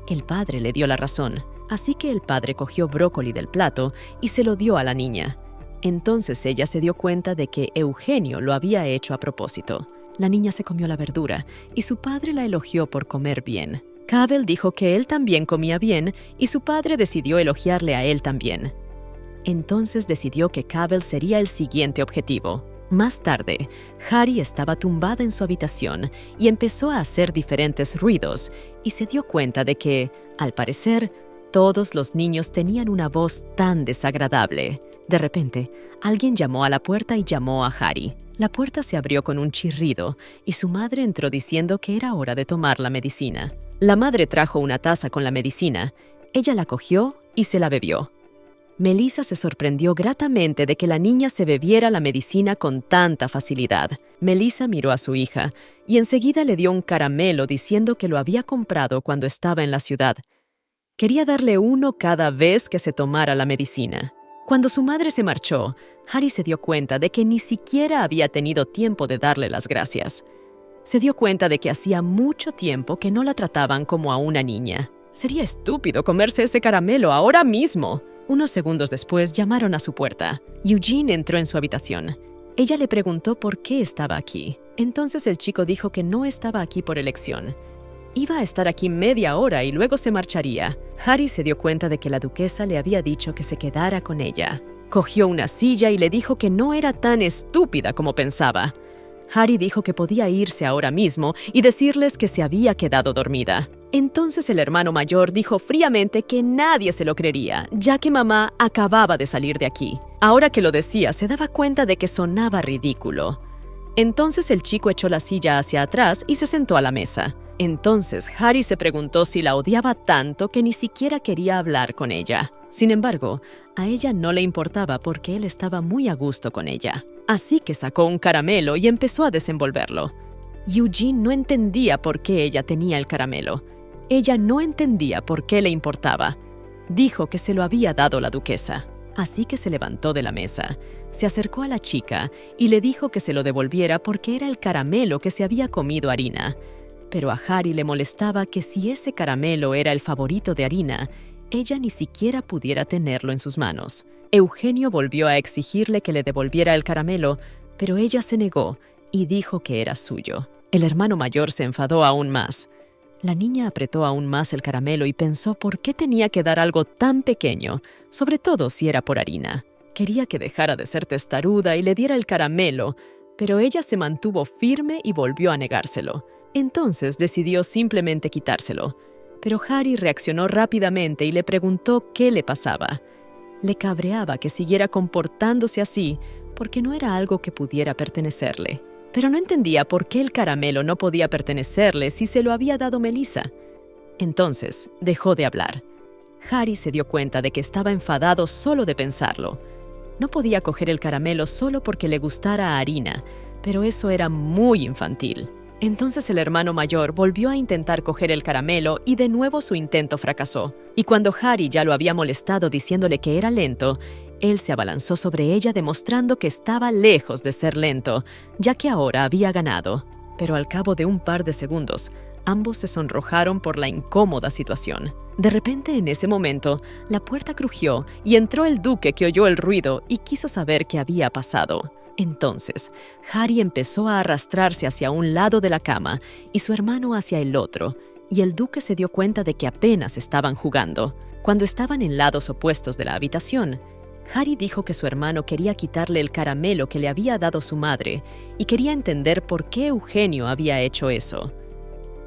El padre le dio la razón, así que el padre cogió brócoli del plato y se lo dio a la niña. Entonces ella se dio cuenta de que Eugenio lo había hecho a propósito. La niña se comió la verdura y su padre la elogió por comer bien. Cavell dijo que él también comía bien y su padre decidió elogiarle a él también. Entonces decidió que Cavell sería el siguiente objetivo. Más tarde, Harry estaba tumbada en su habitación y empezó a hacer diferentes ruidos y se dio cuenta de que, al parecer, todos los niños tenían una voz tan desagradable. De repente, alguien llamó a la puerta y llamó a Harry. La puerta se abrió con un chirrido y su madre entró diciendo que era hora de tomar la medicina. La madre trajo una taza con la medicina. Ella la cogió y se la bebió. Melissa se sorprendió gratamente de que la niña se bebiera la medicina con tanta facilidad. Melissa miró a su hija y enseguida le dio un caramelo diciendo que lo había comprado cuando estaba en la ciudad. Quería darle uno cada vez que se tomara la medicina. Cuando su madre se marchó, Harry se dio cuenta de que ni siquiera había tenido tiempo de darle las gracias. Se dio cuenta de que hacía mucho tiempo que no la trataban como a una niña. Sería estúpido comerse ese caramelo ahora mismo. Unos segundos después llamaron a su puerta. Eugene entró en su habitación. Ella le preguntó por qué estaba aquí. Entonces el chico dijo que no estaba aquí por elección. Iba a estar aquí media hora y luego se marcharía. Harry se dio cuenta de que la duquesa le había dicho que se quedara con ella. Cogió una silla y le dijo que no era tan estúpida como pensaba. Harry dijo que podía irse ahora mismo y decirles que se había quedado dormida. Entonces el hermano mayor dijo fríamente que nadie se lo creería, ya que mamá acababa de salir de aquí. Ahora que lo decía, se daba cuenta de que sonaba ridículo. Entonces el chico echó la silla hacia atrás y se sentó a la mesa. Entonces Harry se preguntó si la odiaba tanto que ni siquiera quería hablar con ella. Sin embargo, a ella no le importaba porque él estaba muy a gusto con ella. Así que sacó un caramelo y empezó a desenvolverlo. Eugene no entendía por qué ella tenía el caramelo. Ella no entendía por qué le importaba. Dijo que se lo había dado la duquesa. Así que se levantó de la mesa, se acercó a la chica y le dijo que se lo devolviera porque era el caramelo que se había comido Harina. Pero a Harry le molestaba que si ese caramelo era el favorito de Harina, ella ni siquiera pudiera tenerlo en sus manos. Eugenio volvió a exigirle que le devolviera el caramelo, pero ella se negó y dijo que era suyo. El hermano mayor se enfadó aún más. La niña apretó aún más el caramelo y pensó por qué tenía que dar algo tan pequeño, sobre todo si era por Harina. Quería que dejara de ser testaruda y le diera el caramelo, pero ella se mantuvo firme y volvió a negárselo. Entonces decidió simplemente quitárselo. Pero Harry reaccionó rápidamente y le preguntó qué le pasaba. Le cabreaba que siguiera comportándose así porque no era algo que pudiera pertenecerle. Pero no entendía por qué el caramelo no podía pertenecerle si se lo había dado Melissa. Entonces dejó de hablar. Harry se dio cuenta de que estaba enfadado solo de pensarlo. No podía coger el caramelo solo porque le gustara a Harina, pero eso era muy infantil. Entonces el hermano mayor volvió a intentar coger el caramelo y de nuevo su intento fracasó. Y cuando Harry ya lo había molestado diciéndole que era lento, él se abalanzó sobre ella demostrando que estaba lejos de ser lento, ya que ahora había ganado. Pero al cabo de un par de segundos, ambos se sonrojaron por la incómoda situación. De repente, en ese momento, la puerta crujió y entró el duque, que oyó el ruido y quiso saber qué había pasado. Entonces, Harry empezó a arrastrarse hacia un lado de la cama y su hermano hacia el otro, y el duque se dio cuenta de que apenas estaban jugando. Cuando estaban en lados opuestos de la habitación, Harry dijo que su hermano quería quitarle el caramelo que le había dado su madre y quería entender por qué Eugenio había hecho eso.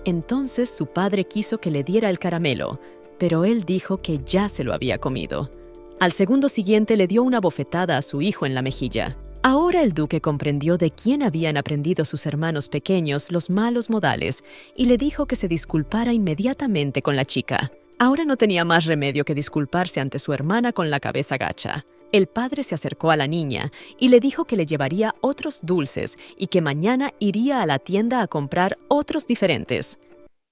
Entonces su padre quiso que le diera el caramelo, pero él dijo que ya se lo había comido. Al segundo siguiente le dio una bofetada a su hijo en la mejilla. Ahora el duque comprendió de quién habían aprendido sus hermanos pequeños los malos modales y le dijo que se disculpara inmediatamente con la chica. Ahora no tenía más remedio que disculparse ante su hermana con la cabeza gacha. El padre se acercó a la niña y le dijo que le llevaría otros dulces y que mañana iría a la tienda a comprar otros diferentes.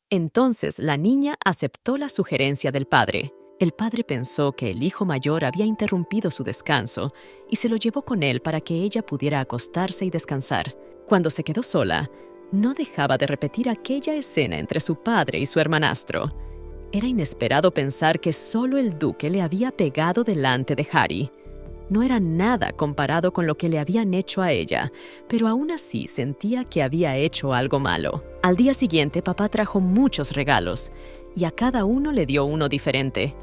Entonces la niña aceptó la sugerencia del padre. El padre pensó que el hijo mayor había interrumpido su descanso y se lo llevó con él para que ella pudiera acostarse y descansar. Cuando se quedó sola, no dejaba de repetir aquella escena entre su padre y su hermanastro. Era inesperado pensar que solo el duque le había pegado delante de Harry. No era nada comparado con lo que le habían hecho a ella, pero aún así sentía que había hecho algo malo. Al día siguiente, papá trajo muchos regalos, y a cada uno le dio uno diferente.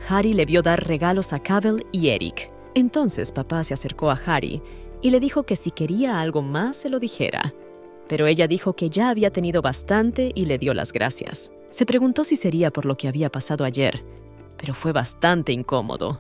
Harry le vio dar regalos a Cavell y Eric. Entonces papá se acercó a Harry y le dijo que si quería algo más se lo dijera. Pero ella dijo que ya había tenido bastante y le dio las gracias. Se preguntó si sería por lo que había pasado ayer, pero fue bastante incómodo.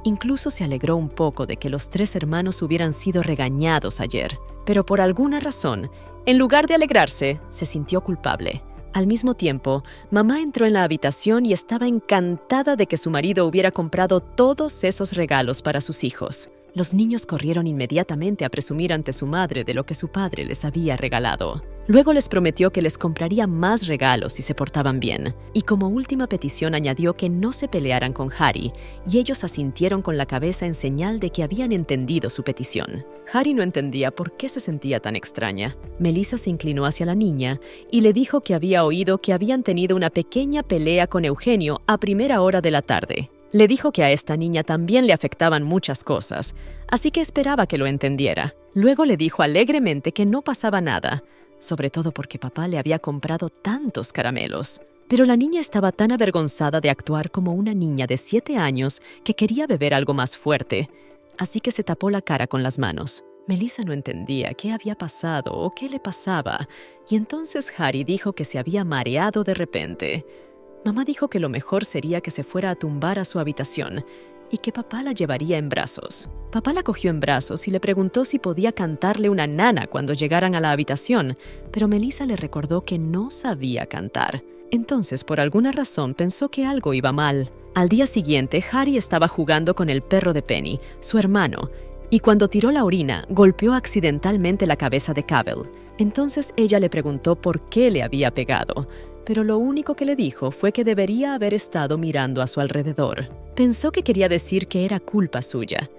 Incluso se alegró un poco de que los tres hermanos hubieran sido regañados ayer, pero por alguna razón, en lugar de alegrarse, se sintió culpable. Al mismo tiempo, mamá entró en la habitación y estaba encantada de que su marido hubiera comprado todos esos regalos para sus hijos. Los niños corrieron inmediatamente a presumir ante su madre de lo que su padre les había regalado. Luego les prometió que les compraría más regalos si se portaban bien, y como última petición añadió que no se pelearan con Harry, y ellos asintieron con la cabeza en señal de que habían entendido su petición. Harry no entendía por qué se sentía tan extraña. Melissa se inclinó hacia la niña y le dijo que había oído que habían tenido una pequeña pelea con Eugenio a primera hora de la tarde. Le dijo que a esta niña también le afectaban muchas cosas, así que esperaba que lo entendiera. Luego le dijo alegremente que no pasaba nada, sobre todo porque papá le había comprado tantos caramelos. Pero la niña estaba tan avergonzada de actuar como una niña de 7 años que quería beber algo más fuerte, así que se tapó la cara con las manos. Melissa no entendía qué había pasado o qué le pasaba, y entonces Harry dijo que se había mareado de repente. Mamá dijo que lo mejor sería que se fuera a tumbar a su habitación y que papá la llevaría en brazos. Papá la cogió en brazos y le preguntó si podía cantarle una nana cuando llegaran a la habitación, pero Melissa le recordó que no sabía cantar. Entonces, por alguna razón, pensó que algo iba mal. Al día siguiente, Harry estaba jugando con el perro de Penny, su hermano, y cuando tiró la orina, golpeó accidentalmente la cabeza de Cavell. Entonces ella le preguntó por qué le había pegado, pero lo único que le dijo fue que debería haber estado mirando a su alrededor. Pensó que quería decir que era culpa suya.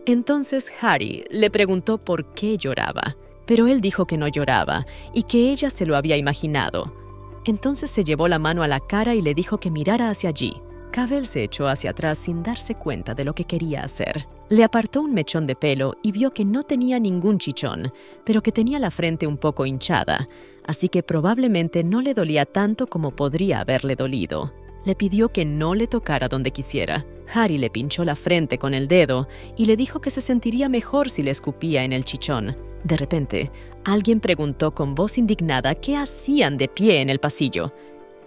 Entonces Harry le preguntó por qué lloraba, pero él dijo que no lloraba y que ella se lo había imaginado. Entonces se llevó la mano a la cara y le dijo que mirara hacia allí. Cavell se echó hacia atrás sin darse cuenta de lo que quería hacer. Le apartó un mechón de pelo y vio que no tenía ningún chichón, pero que tenía la frente un poco hinchada, así que probablemente no le dolía tanto como podría haberle dolido. Le pidió que no le tocara donde quisiera. Harry le pinchó la frente con el dedo y le dijo que se sentiría mejor si le escupía en el chichón. De repente, alguien preguntó con voz indignada qué hacían de pie en el pasillo.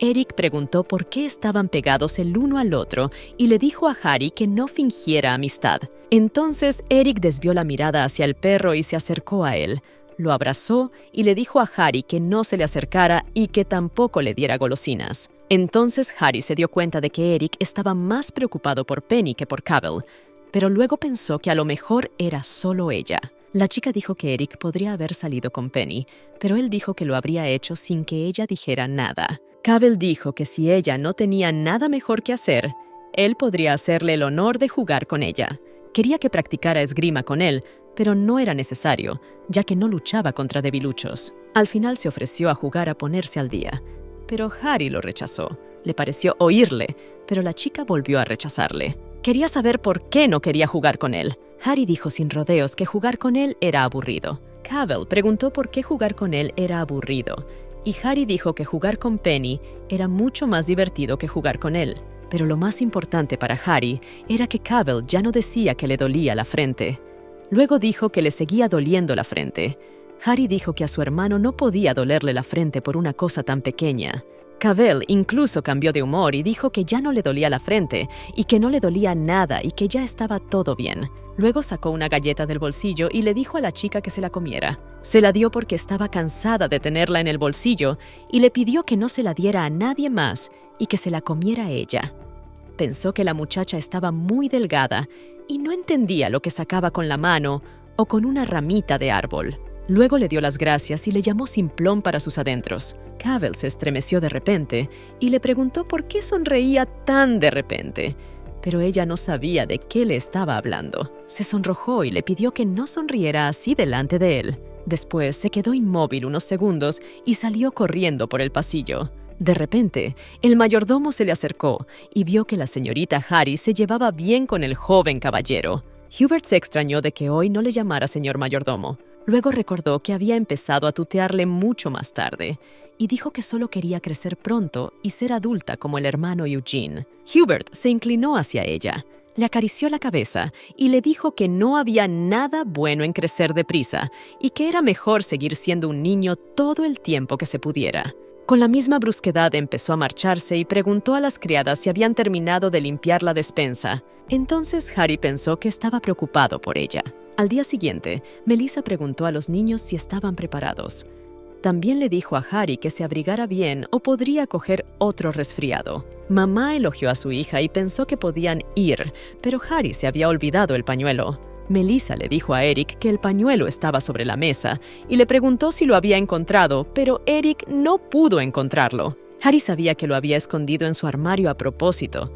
Eric preguntó por qué estaban pegados el uno al otro y le dijo a Harry que no fingiera amistad. Entonces Eric desvió la mirada hacia el perro y se acercó a él. Lo abrazó y le dijo a Harry que no se le acercara y que tampoco le diera golosinas. Entonces Harry se dio cuenta de que Eric estaba más preocupado por Penny que por Cavell, pero luego pensó que a lo mejor era solo ella. La chica dijo que Eric podría haber salido con Penny, pero él dijo que lo habría hecho sin que ella dijera nada. Cavell dijo que si ella no tenía nada mejor que hacer, él podría hacerle el honor de jugar con ella. Quería que practicara esgrima con él, pero no era necesario, ya que no luchaba contra debiluchos. Al final se ofreció a jugar a ponerse al día, pero Harry lo rechazó. Le pareció oírle, pero la chica volvió a rechazarle. Quería saber por qué no quería jugar con él. Harry dijo sin rodeos que jugar con él era aburrido. Cavell preguntó por qué jugar con él era aburrido, y Harry dijo que jugar con Penny era mucho más divertido que jugar con él. Pero lo más importante para Harry era que Cavell ya no decía que le dolía la frente. Luego dijo que le seguía doliendo la frente. Harry dijo que a su hermano no podía dolerle la frente por una cosa tan pequeña. Cavell incluso cambió de humor y dijo que ya no le dolía la frente y que no le dolía nada y que ya estaba todo bien. Luego sacó una galleta del bolsillo y le dijo a la chica que se la comiera. Se la dio porque estaba cansada de tenerla en el bolsillo y le pidió que no se la diera a nadie más y que se la comiera ella. Pensó que la muchacha estaba muy delgada y no entendía lo que sacaba con la mano o con una ramita de árbol. Luego le dio las gracias y le llamó simplón para sus adentros. Cavell se estremeció de repente y le preguntó por qué sonreía tan de repente, pero ella no sabía de qué le estaba hablando. Se sonrojó y le pidió que no sonriera así delante de él. Después se quedó inmóvil unos segundos y salió corriendo por el pasillo. De repente, el mayordomo se le acercó y vio que la señorita Harry se llevaba bien con el joven caballero. Hubert se extrañó de que hoy no le llamara señor mayordomo. Luego recordó que había empezado a tutearle mucho más tarde y dijo que solo quería crecer pronto y ser adulta como el hermano Eugene. Hubert se inclinó hacia ella, le acarició la cabeza y le dijo que no había nada bueno en crecer deprisa y que era mejor seguir siendo un niño todo el tiempo que se pudiera. Con la misma brusquedad empezó a marcharse y preguntó a las criadas si habían terminado de limpiar la despensa. Entonces Harry pensó que estaba preocupado por ella. Al día siguiente, Melissa preguntó a los niños si estaban preparados. También le dijo a Harry que se abrigara bien o podría coger otro resfriado. Mamá elogió a su hija y pensó que podían ir, pero Harry se había olvidado el pañuelo. Melissa le dijo a Eric que el pañuelo estaba sobre la mesa y le preguntó si lo había encontrado, pero Eric no pudo encontrarlo. Harry sabía que lo había escondido en su armario a propósito.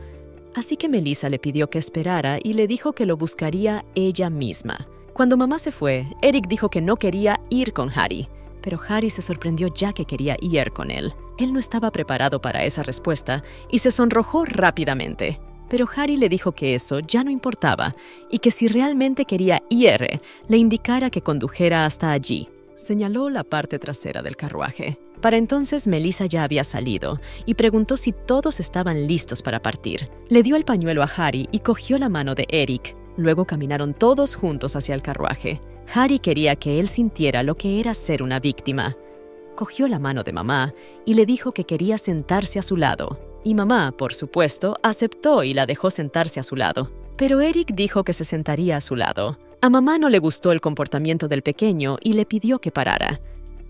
Así que Melissa le pidió que esperara y le dijo que lo buscaría ella misma. Cuando mamá se fue, Eric dijo que no quería ir con Harry, pero Harry se sorprendió ya que quería ir con él. Él no estaba preparado para esa respuesta y se sonrojó rápidamente. Pero Harry le dijo que eso ya no importaba y que si realmente quería ir, le indicara que condujera hasta allí. Señaló la parte trasera del carruaje. Para entonces Melissa ya había salido y preguntó si todos estaban listos para partir. Le dio el pañuelo a Harry y cogió la mano de Eric. Luego caminaron todos juntos hacia el carruaje. Harry quería que él sintiera lo que era ser una víctima. Cogió la mano de mamá y le dijo que quería sentarse a su lado. Y mamá, por supuesto, aceptó y la dejó sentarse a su lado. Pero Eric dijo que se sentaría a su lado. A mamá no le gustó el comportamiento del pequeño y le pidió que parara.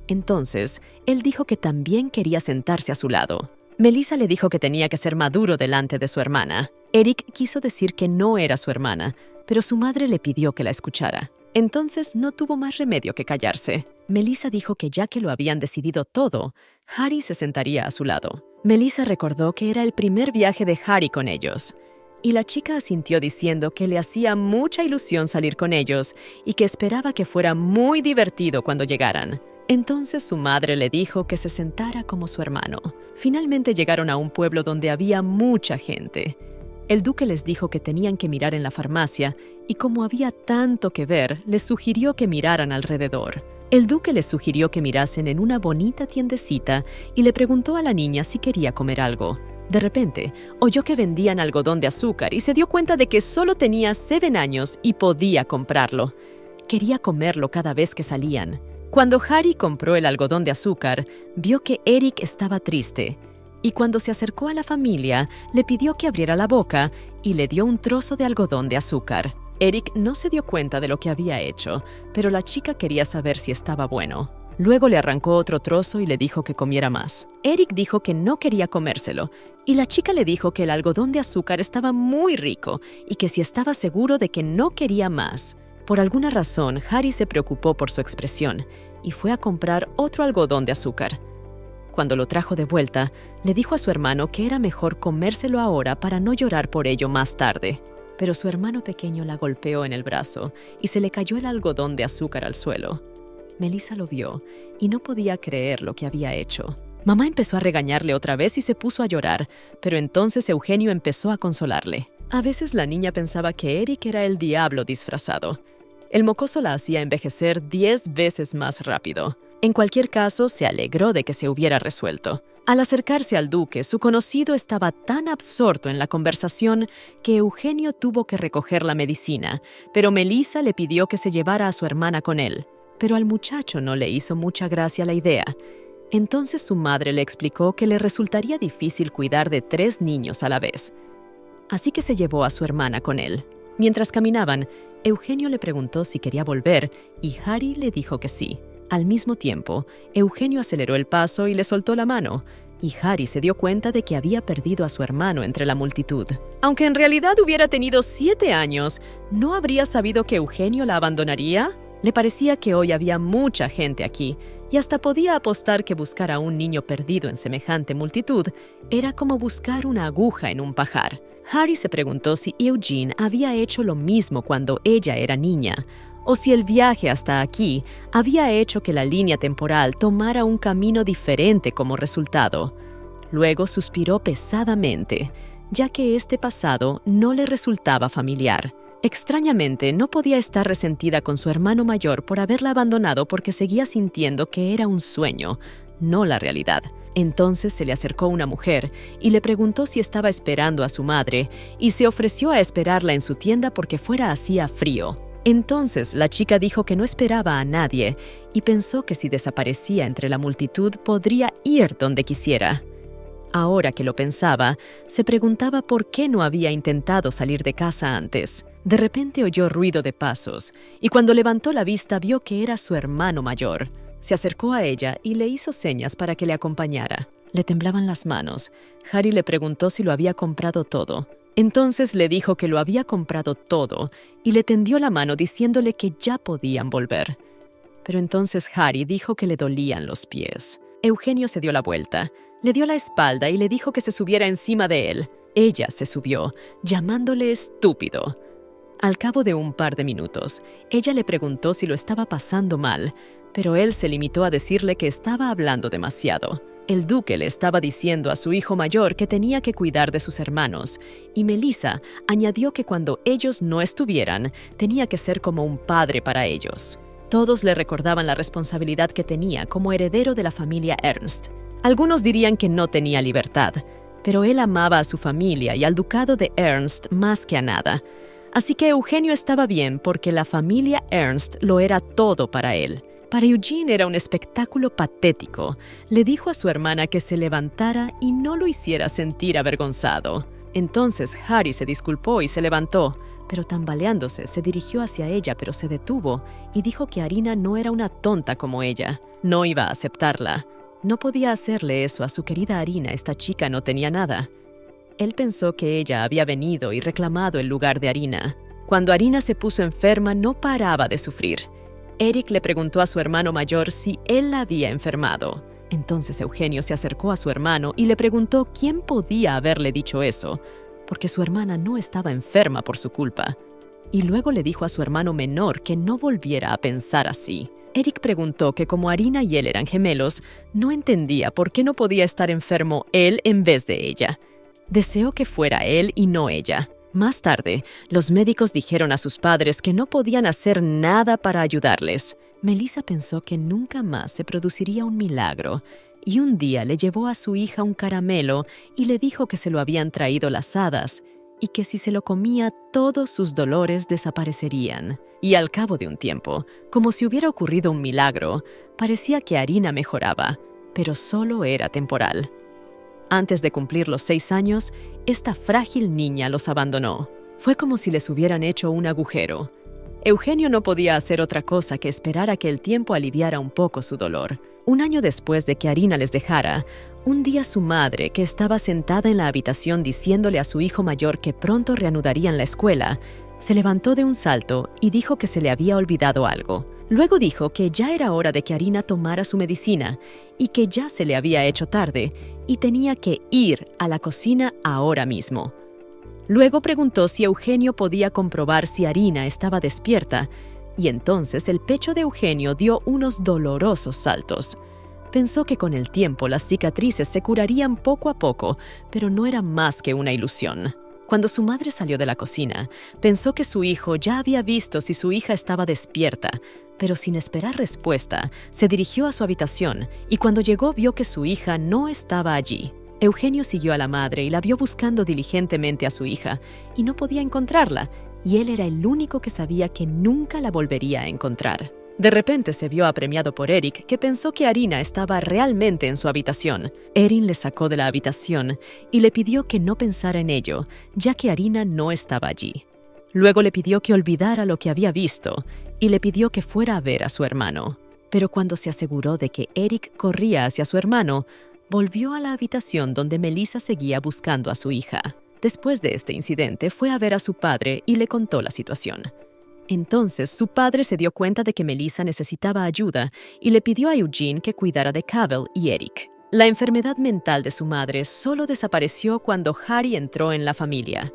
Entonces, él dijo que también quería sentarse a su lado. Melissa le dijo que tenía que ser maduro delante de su hermana. Eric quiso decir que no era su hermana, pero su madre le pidió que la escuchara. Entonces no tuvo más remedio que callarse. Melissa dijo que ya que lo habían decidido todo, Harry se sentaría a su lado. Melissa recordó que era el primer viaje de Harry con ellos, y la chica asintió diciendo que le hacía mucha ilusión salir con ellos y que esperaba que fuera muy divertido cuando llegaran. Entonces su madre le dijo que se sentara como su hermano. Finalmente llegaron a un pueblo donde había mucha gente. El duque les dijo que tenían que mirar en la farmacia y como había tanto que ver, les sugirió que miraran alrededor. El duque les sugirió que mirasen en una bonita tiendecita y le preguntó a la niña si quería comer algo. De repente, oyó que vendían algodón de azúcar y se dio cuenta de que solo tenía 7 años y podía comprarlo. Quería comerlo cada vez que salían. Cuando Harry compró el algodón de azúcar, vio que Eric estaba triste. Y cuando se acercó a la familia, le pidió que abriera la boca y le dio un trozo de algodón de azúcar. Eric no se dio cuenta de lo que había hecho, pero la chica quería saber si estaba bueno. Luego le arrancó otro trozo y le dijo que comiera más. Eric dijo que no quería comérselo, y la chica le dijo que el algodón de azúcar estaba muy rico y que si estaba seguro de que no quería más. Por alguna razón, Harry se preocupó por su expresión y fue a comprar otro algodón de azúcar. Cuando lo trajo de vuelta, le dijo a su hermano que era mejor comérselo ahora para no llorar por ello más tarde. Pero su hermano pequeño la golpeó en el brazo y se le cayó el algodón de azúcar al suelo. Melissa lo vio y no podía creer lo que había hecho. Mamá empezó a regañarle otra vez y se puso a llorar, pero entonces Eugenio empezó a consolarle. A veces la niña pensaba que Eric era el diablo disfrazado. El mocoso la hacía envejecer 10 veces más rápido. En cualquier caso, se alegró de que se hubiera resuelto. Al acercarse al duque, su conocido estaba tan absorto en la conversación que Eugenio tuvo que recoger la medicina, pero Melissa le pidió que se llevara a su hermana con él. Pero al muchacho no le hizo mucha gracia la idea. Entonces su madre le explicó que le resultaría difícil cuidar de 3 niños a la vez. Así que se llevó a su hermana con él. Mientras caminaban, Eugenio le preguntó si quería volver y Harry le dijo que sí. Al mismo tiempo, Eugenio aceleró el paso y le soltó la mano, y Harry se dio cuenta de que había perdido a su hermano entre la multitud. Aunque en realidad hubiera tenido 7 años, ¿no habría sabido que Eugenio la abandonaría? Le parecía que hoy había mucha gente aquí, y hasta podía apostar que buscar a un niño perdido en semejante multitud era como buscar una aguja en un pajar. Harry se preguntó si Eugene había hecho lo mismo cuando ella era niña, o si el viaje hasta aquí había hecho que la línea temporal tomara un camino diferente como resultado. Luego suspiró pesadamente, ya que este pasado no le resultaba familiar. Extrañamente, no podía estar resentida con su hermano mayor por haberla abandonado porque seguía sintiendo que era un sueño, no la realidad. Entonces se le acercó una mujer y le preguntó si estaba esperando a su madre y se ofreció a esperarla en su tienda porque fuera hacía frío. Entonces la chica dijo que no esperaba a nadie y pensó que si desaparecía entre la multitud podría ir donde quisiera. Ahora que lo pensaba, se preguntaba por qué no había intentado salir de casa antes. De repente oyó ruido de pasos y cuando levantó la vista vio que era su hermano mayor. Se acercó a ella y le hizo señas para que le acompañara. Le temblaban las manos. Harry le preguntó si lo había comprado todo. Entonces le dijo que lo había comprado todo y le tendió la mano diciéndole que ya podían volver. Pero entonces Harry dijo que le dolían los pies. Eugenio se dio la vuelta, le dio la espalda y le dijo que se subiera encima de él. Ella se subió, llamándole estúpido. Al cabo de un par de minutos, ella le preguntó si lo estaba pasando mal, pero él se limitó a decirle que estaba hablando demasiado. El duque le estaba diciendo a su hijo mayor que tenía que cuidar de sus hermanos, y Melissa añadió que cuando ellos no estuvieran, tenía que ser como un padre para ellos. Todos le recordaban la responsabilidad que tenía como heredero de la familia Ernst. Algunos dirían que no tenía libertad, pero él amaba a su familia y al ducado de Ernst más que a nada. Así que Eugenio estaba bien porque la familia Ernst lo era todo para él. Para Eugene era un espectáculo patético. Le dijo a su hermana que se levantara y no lo hiciera sentir avergonzado. Entonces Harry se disculpó y se levantó, pero tambaleándose se dirigió hacia ella, pero se detuvo y dijo que Arina no era una tonta como ella. No iba a aceptarla. No podía hacerle eso a su querida Arina, esta chica no tenía nada. Él pensó que ella había venido y reclamado el lugar de Arina. Cuando Arina se puso enferma, no paraba de sufrir. Eric le preguntó a su hermano mayor si él la había enfermado. Entonces Eugenio se acercó a su hermano y le preguntó quién podía haberle dicho eso, porque su hermana no estaba enferma por su culpa. Y luego le dijo a su hermano menor que no volviera a pensar así. Eric preguntó que como Arina y él eran gemelos, no entendía por qué no podía estar enfermo él en vez de ella. Deseó que fuera él y no ella. Más tarde, los médicos dijeron a sus padres que no podían hacer nada para ayudarles. Melissa pensó que nunca más se produciría un milagro, y un día le llevó a su hija un caramelo y le dijo que se lo habían traído las hadas, y que si se lo comía todos sus dolores desaparecerían. Y al cabo de un tiempo, como si hubiera ocurrido un milagro, parecía que Arina mejoraba, pero solo era temporal. Antes de cumplir los 6 años, esta frágil niña los abandonó. Fue como si les hubieran hecho un agujero. Eugenio no podía hacer otra cosa que esperar a que el tiempo aliviara un poco su dolor. Un año después de que Arina les dejara, un día su madre, que estaba sentada en la habitación diciéndole a su hijo mayor que pronto reanudarían la escuela, se levantó de un salto y dijo que se le había olvidado algo. Luego dijo que ya era hora de que Arina tomara su medicina y que ya se le había hecho tarde y tenía que ir a la cocina ahora mismo. Luego preguntó si Eugenio podía comprobar si Arina estaba despierta, y entonces el pecho de Eugenio dio unos dolorosos saltos. Pensó que con el tiempo las cicatrices se curarían poco a poco, pero no era más que una ilusión. Cuando su madre salió de la cocina, pensó que su hijo ya había visto si su hija estaba despierta, pero sin esperar respuesta, se dirigió a su habitación y cuando llegó vio que su hija no estaba allí. Eugenio siguió a la madre y la vio buscando diligentemente a su hija, y no podía encontrarla, y él era el único que sabía que nunca la volvería a encontrar. De repente se vio apremiado por Eric, que pensó que Arina estaba realmente en su habitación. Erin le sacó de la habitación y le pidió que no pensara en ello, ya que Arina no estaba allí. Luego le pidió que olvidara lo que había visto y le pidió que fuera a ver a su hermano. Pero cuando se aseguró de que Eric corría hacia su hermano, volvió a la habitación donde Melissa seguía buscando a su hija. Después de este incidente, fue a ver a su padre y le contó la situación. Entonces, su padre se dio cuenta de que Melissa necesitaba ayuda y le pidió a Eugene que cuidara de Cavell y Eric. La enfermedad mental de su madre solo desapareció cuando Harry entró en la familia.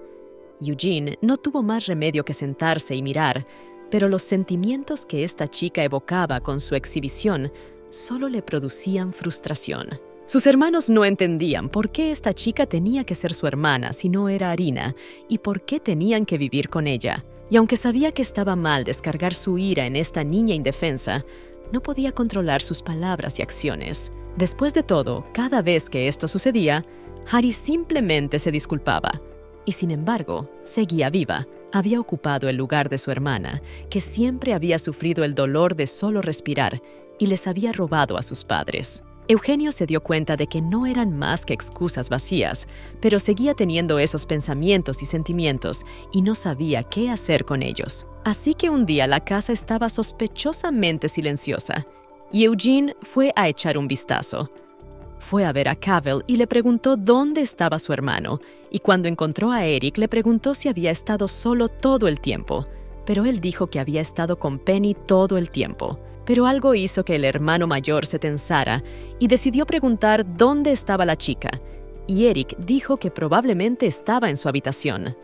Eugene no tuvo más remedio que sentarse y mirar, pero los sentimientos que esta chica evocaba con su exhibición solo le producían frustración. Sus hermanos no entendían por qué esta chica tenía que ser su hermana si no era Arina y por qué tenían que vivir con ella. Y aunque sabía que estaba mal descargar su ira en esta niña indefensa, no podía controlar sus palabras y acciones. Después de todo, cada vez que esto sucedía, Harry simplemente se disculpaba. Y sin embargo, seguía viva. Había ocupado el lugar de su hermana, que siempre había sufrido el dolor de solo respirar, y les había robado a sus padres. Eugenio se dio cuenta de que no eran más que excusas vacías, pero seguía teniendo esos pensamientos y sentimientos y no sabía qué hacer con ellos. Así que un día la casa estaba sospechosamente silenciosa y Eugene fue a echar un vistazo. Fue a ver a Cavell y le preguntó dónde estaba su hermano, y cuando encontró a Eric le preguntó si había estado solo todo el tiempo, pero él dijo que había estado con Penny todo el tiempo. Pero algo hizo que el hermano mayor se tensara y decidió preguntar dónde estaba la chica, y Eric dijo que probablemente estaba en su habitación.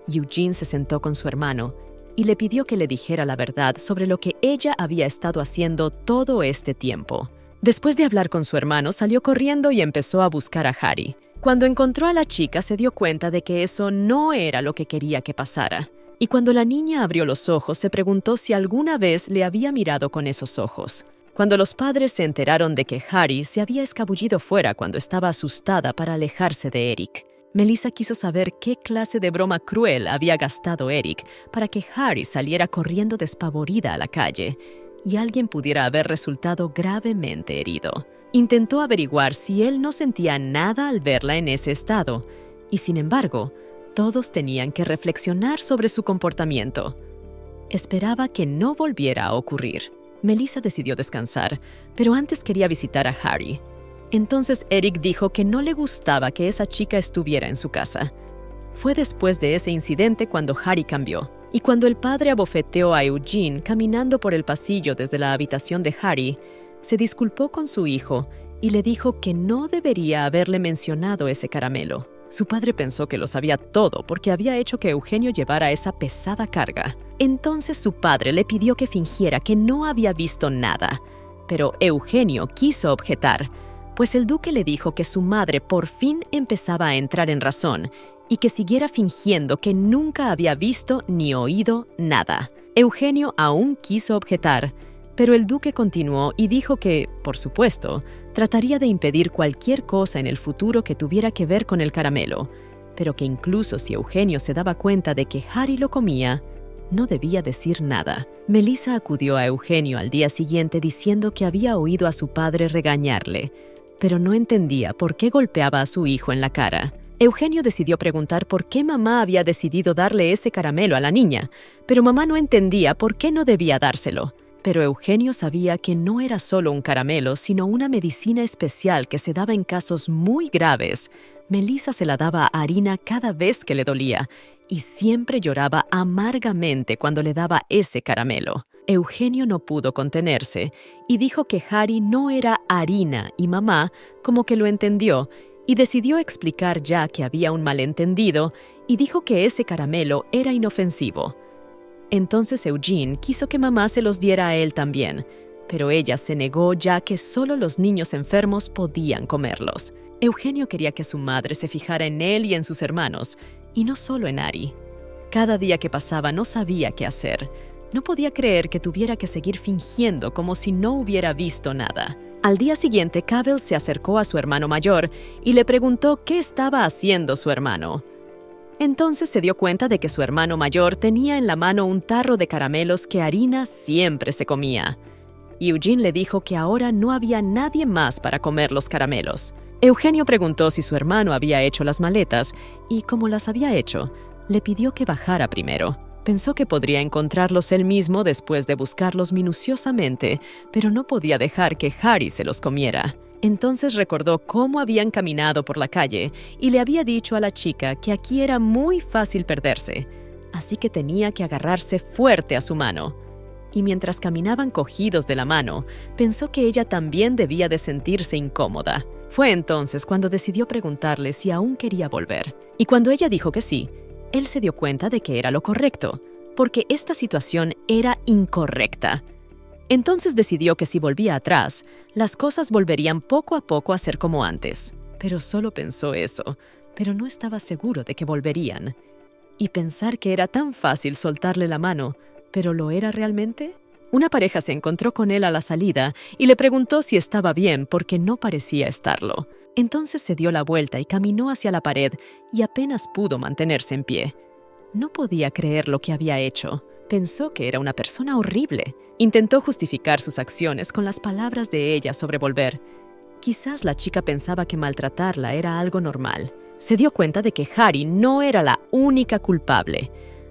Eugene se sentó con su hermano y le pidió que le dijera la verdad sobre lo que ella había estado haciendo todo este tiempo. Después de hablar con su hermano, salió corriendo y empezó a buscar a Harry. Cuando encontró a la chica, se dio cuenta de que eso no era lo que quería que pasara. Y cuando la niña abrió los ojos, se preguntó si alguna vez le había mirado con esos ojos. Cuando los padres se enteraron de que Harry se había escabullido fuera cuando estaba asustada para alejarse de Eric, Melissa quiso saber qué clase de broma cruel había gastado Eric para que Harry saliera corriendo despavorida a la calle y alguien pudiera haber resultado gravemente herido. Intentó averiguar si él no sentía nada al verla en ese estado, y sin embargo, todos tenían que reflexionar sobre su comportamiento. Esperaba que no volviera a ocurrir. Melissa decidió descansar, pero antes quería visitar a Harry. Entonces Eric dijo que no le gustaba que esa chica estuviera en su casa. Fue después de ese incidente cuando Harry cambió, y cuando el padre abofeteó a Eugene caminando por el pasillo desde la habitación de Harry, se disculpó con su hijo y le dijo que no debería haberle mencionado ese caramelo. Su padre pensó que lo sabía todo porque había hecho que Eugenio llevara esa pesada carga. Entonces su padre le pidió que fingiera que no había visto nada, pero Eugenio quiso objetar, pues el duque le dijo que su madre por fin empezaba a entrar en razón y que siguiera fingiendo que nunca había visto ni oído nada. Eugenio aún quiso objetar, pero el duque continuó y dijo que, por supuesto, trataría de impedir cualquier cosa en el futuro que tuviera que ver con el caramelo, pero que incluso si Eugenio se daba cuenta de que Harry lo comía, no debía decir nada. Melissa acudió a Eugenio al día siguiente diciendo que había oído a su padre regañarle, pero no entendía por qué golpeaba a su hijo en la cara. Eugenio decidió preguntar por qué mamá había decidido darle ese caramelo a la niña, pero mamá no entendía por qué no debía dárselo. Pero Eugenio sabía que no era solo un caramelo, sino una medicina especial que se daba en casos muy graves. Melissa se la daba a Arina cada vez que le dolía, y siempre lloraba amargamente cuando le daba ese caramelo. Eugenio no pudo contenerse y dijo que Harry no era Arina y mamá, como que lo entendió, y decidió explicar ya que había un malentendido y dijo que ese caramelo era inofensivo. Entonces Eugene quiso que mamá se los diera a él también, pero ella se negó ya que solo los niños enfermos podían comerlos. Eugenio quería que su madre se fijara en él y en sus hermanos, y no solo en Ari. Cada día que pasaba no sabía qué hacer. No podía creer que tuviera que seguir fingiendo como si no hubiera visto nada. Al día siguiente, Cavell se acercó a su hermano mayor y le preguntó qué estaba haciendo su hermano. Entonces se dio cuenta de que su hermano mayor tenía en la mano un tarro de caramelos que Arina siempre se comía. Eugene le dijo que ahora no había nadie más para comer los caramelos. Eugenio preguntó si su hermano había hecho las maletas y, como las había hecho, le pidió que bajara primero. Pensó que podría encontrarlos él mismo después de buscarlos minuciosamente, pero no podía dejar que Harry se los comiera. Entonces recordó cómo habían caminado por la calle y le había dicho a la chica que aquí era muy fácil perderse, así que tenía que agarrarse fuerte a su mano. Y mientras caminaban cogidos de la mano, pensó que ella también debía de sentirse incómoda. Fue entonces cuando decidió preguntarle si aún quería volver. Y cuando ella dijo que sí, él se dio cuenta de que era lo correcto, porque esta situación era incorrecta. Entonces decidió que si volvía atrás, las cosas volverían poco a poco a ser como antes. Pero solo pensó eso, pero no estaba seguro de que volverían. Y pensar que era tan fácil soltarle la mano, ¿pero lo era realmente? Una pareja se encontró con él a la salida y le preguntó si estaba bien porque no parecía estarlo. Entonces se dio la vuelta y caminó hacia la pared y apenas pudo mantenerse en pie. No podía creer lo que había hecho. Pensó que era una persona horrible. Intentó justificar sus acciones con las palabras de ella sobre volver. Quizás la chica pensaba que maltratarla era algo normal. Se dio cuenta de que Harry no era la única culpable.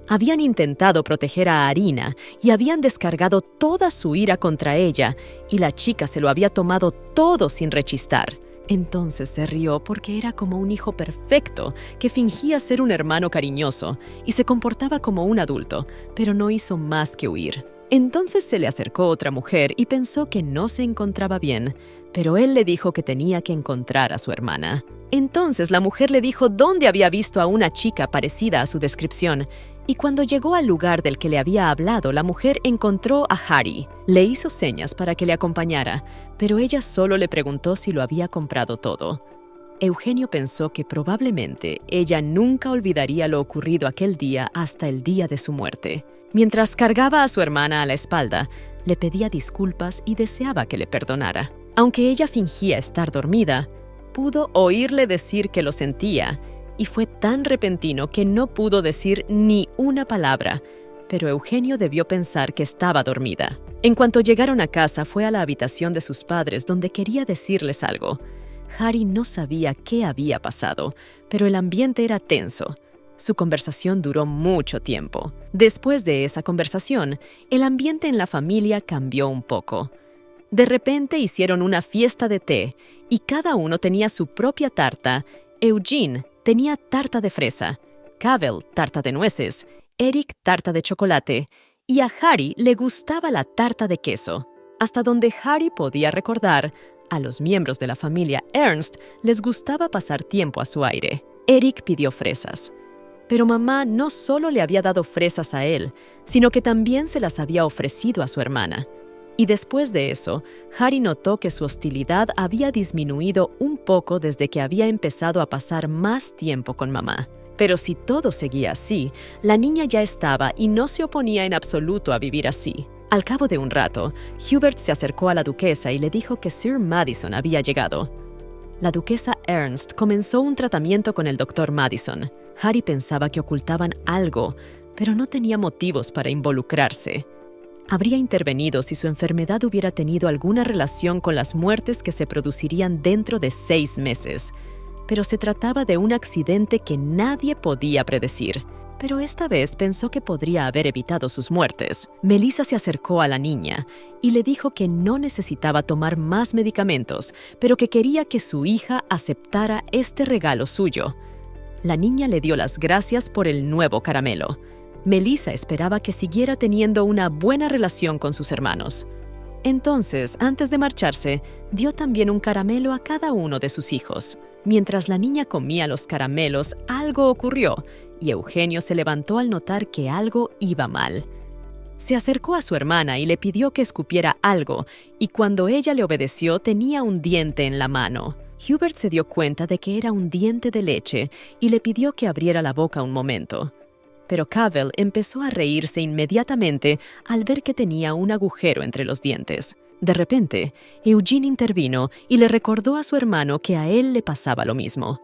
Habían intentado proteger a Arina y habían descargado toda su ira contra ella, y la chica se lo había tomado todo sin rechistar. Entonces se rió porque era como un hijo perfecto que fingía ser un hermano cariñoso y se comportaba como un adulto, pero no hizo más que huir. Entonces se le acercó otra mujer y pensó que no se encontraba bien, pero él le dijo que tenía que encontrar a su hermana. Entonces la mujer le dijo dónde había visto a una chica parecida a su descripción, y cuando llegó al lugar del que le había hablado, la mujer encontró a Harry. Le hizo señas para que le acompañara, pero ella solo le preguntó si lo había comprado todo. Eugenio pensó que probablemente ella nunca olvidaría lo ocurrido aquel día hasta el día de su muerte. Mientras cargaba a su hermana a la espalda, le pedía disculpas y deseaba que le perdonara. Aunque ella fingía estar dormida, pudo oírle decir que lo sentía, y fue tan repentino que no pudo decir ni una palabra, pero Eugenio debió pensar que estaba dormida. En cuanto llegaron a casa, fue a la habitación de sus padres donde quería decirles algo. Harry no sabía qué había pasado, pero el ambiente era tenso. Su conversación duró mucho tiempo. Después de esa conversación, el ambiente en la familia cambió un poco. De repente hicieron una fiesta de té y cada uno tenía su propia tarta. Eugene tenía tarta de fresa, Cavell tarta de nueces, Eric tarta de chocolate y a Harry le gustaba la tarta de queso. Hasta donde Harry podía recordar, a los miembros de la familia Ernst les gustaba pasar tiempo a su aire. Eric pidió fresas. Pero mamá no solo le había dado fresas a él, sino que también se las había ofrecido a su hermana. Y después de eso, Harry notó que su hostilidad había disminuido un poco desde que había empezado a pasar más tiempo con mamá. Pero si todo seguía así, la niña ya estaba y no se oponía en absoluto a vivir así. Al cabo de un rato, Hubert se acercó a la duquesa y le dijo que Sir Madison había llegado. La duquesa Ernst comenzó un tratamiento con el doctor Madison. Harry pensaba que ocultaban algo, pero no tenía motivos para involucrarse. Habría intervenido si su enfermedad hubiera tenido alguna relación con las muertes que se producirían dentro de 6 meses. Pero se trataba de un accidente que nadie podía predecir. Pero esta vez pensó que podría haber evitado sus muertes. Melissa se acercó a la niña y le dijo que no necesitaba tomar más medicamentos, pero que quería que su hija aceptara este regalo suyo. La niña le dio las gracias por el nuevo caramelo. Melissa esperaba que siguiera teniendo una buena relación con sus hermanos. Entonces, antes de marcharse, dio también un caramelo a cada uno de sus hijos. Mientras la niña comía los caramelos, algo ocurrió, y Eugenio se levantó al notar que algo iba mal. Se acercó a su hermana y le pidió que escupiera algo, y cuando ella le obedeció tenía un diente en la mano. Hubert se dio cuenta de que era un diente de leche y le pidió que abriera la boca un momento. Pero Cavell empezó a reírse inmediatamente al ver que tenía un agujero entre los dientes. De repente, Eugene intervino y le recordó a su hermano que a él le pasaba lo mismo.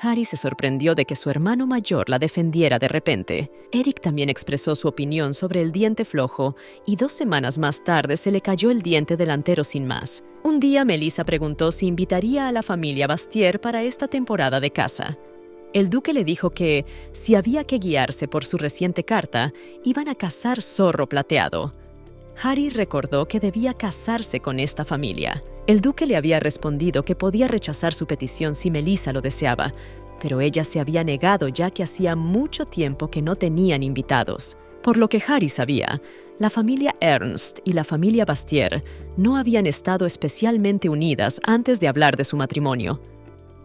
Harry se sorprendió de que su hermano mayor la defendiera de repente. Eric también expresó su opinión sobre el diente flojo y 2 semanas más tarde se le cayó el diente delantero sin más. Un día Melissa preguntó si invitaría a la familia Bastier para esta temporada de caza. El duque le dijo que, si había que guiarse por su reciente carta, iban a cazar zorro plateado. Harry recordó que debía casarse con esta familia. El duque le había respondido que podía rechazar su petición si Melissa lo deseaba, pero ella se había negado ya que hacía mucho tiempo que no tenían invitados. Por lo que Harry sabía, la familia Ernst y la familia Bastier no habían estado especialmente unidas antes de hablar de su matrimonio.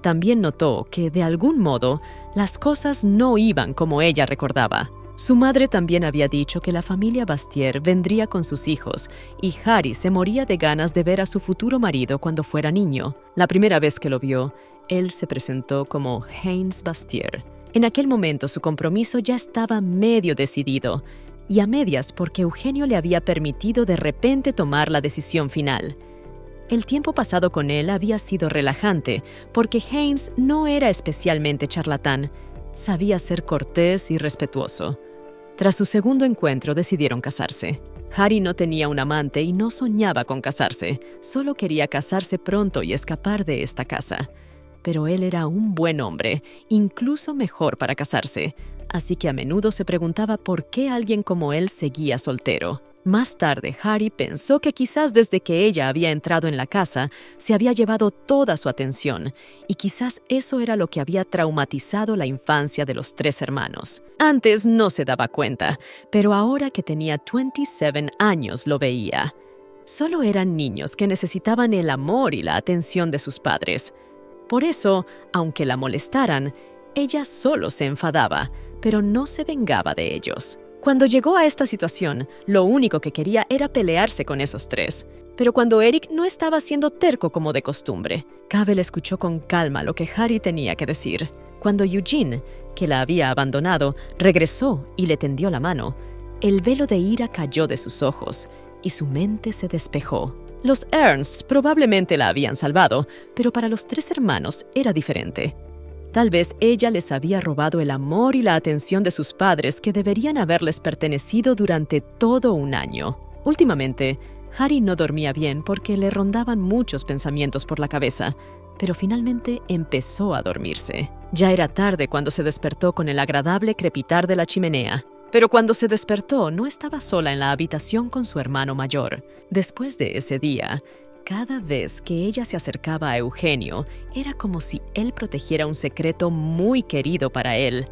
También notó que, de algún modo, las cosas no iban como ella recordaba. Su madre también había dicho que la familia Bastier vendría con sus hijos y Harry se moría de ganas de ver a su futuro marido cuando fuera niño. La primera vez que lo vio, él se presentó como Heinz Bastier. En aquel momento su compromiso ya estaba medio decidido, y a medias porque Eugenio le había permitido de repente tomar la decisión final. El tiempo pasado con él había sido relajante, porque Heinz no era especialmente charlatán. Sabía ser cortés y respetuoso. Tras su segundo encuentro decidieron casarse. Harry no tenía un amante y no soñaba con casarse, solo quería casarse pronto y escapar de esta casa. Pero él era un buen hombre, incluso mejor para casarse, así que a menudo se preguntaba por qué alguien como él seguía soltero. Más tarde, Harry pensó que quizás desde que ella había entrado en la casa, se había llevado toda su atención, y quizás eso era lo que había traumatizado la infancia de los tres hermanos. Antes no se daba cuenta, pero ahora que tenía 27 años lo veía. Solo eran niños que necesitaban el amor y la atención de sus padres. Por eso, aunque la molestaran, ella solo se enfadaba, pero no se vengaba de ellos. Cuando llegó a esta situación, lo único que quería era pelearse con esos tres. Pero cuando Eric no estaba siendo terco como de costumbre, Cabell escuchó con calma lo que Harry tenía que decir. Cuando Eugene, que la había abandonado, regresó y le tendió la mano, el velo de ira cayó de sus ojos y su mente se despejó. Los Ernsts probablemente la habían salvado, pero para los tres hermanos era diferente. Tal vez ella les había robado el amor y la atención de sus padres que deberían haberles pertenecido durante todo un año. Últimamente, Harry no dormía bien porque le rondaban muchos pensamientos por la cabeza, pero finalmente empezó a dormirse. Ya era tarde cuando se despertó con el agradable crepitar de la chimenea. Pero cuando se despertó, no estaba sola en la habitación con su hermano mayor. Después de ese día, cada vez que ella se acercaba a Eugenio, era como si él protegiera un secreto muy querido para él.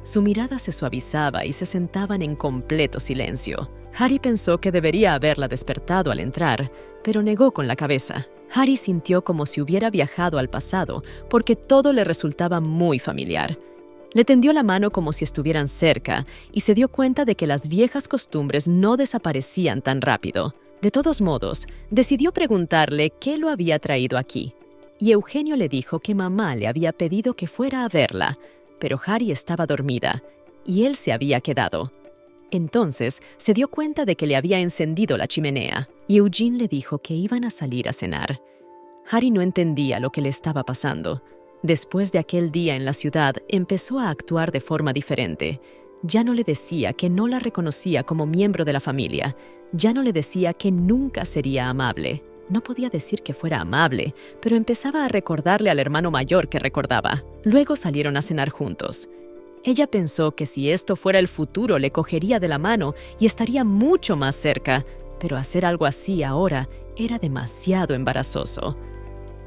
Su mirada se suavizaba y se sentaban en completo silencio. Harry pensó que debería haberla despertado al entrar, pero negó con la cabeza. Harry sintió como si hubiera viajado al pasado, porque todo le resultaba muy familiar. Le tendió la mano como si estuvieran cerca y se dio cuenta de que las viejas costumbres no desaparecían tan rápido. De todos modos, decidió preguntarle qué lo había traído aquí. Y Eugenio le dijo que mamá le había pedido que fuera a verla, pero Harry estaba dormida y él se había quedado. Entonces se dio cuenta de que le había encendido la chimenea y Eugene le dijo que iban a salir a cenar. Harry no entendía lo que le estaba pasando. Después de aquel día en la ciudad, empezó a actuar de forma diferente. Ya no le decía que no la reconocía como miembro de la familia. Ya no le decía que nunca sería amable. No podía decir que fuera amable, pero empezaba a recordarle al hermano mayor que recordaba. Luego salieron a cenar juntos. Ella pensó que si esto fuera el futuro le cogería de la mano y estaría mucho más cerca, pero hacer algo así ahora era demasiado embarazoso.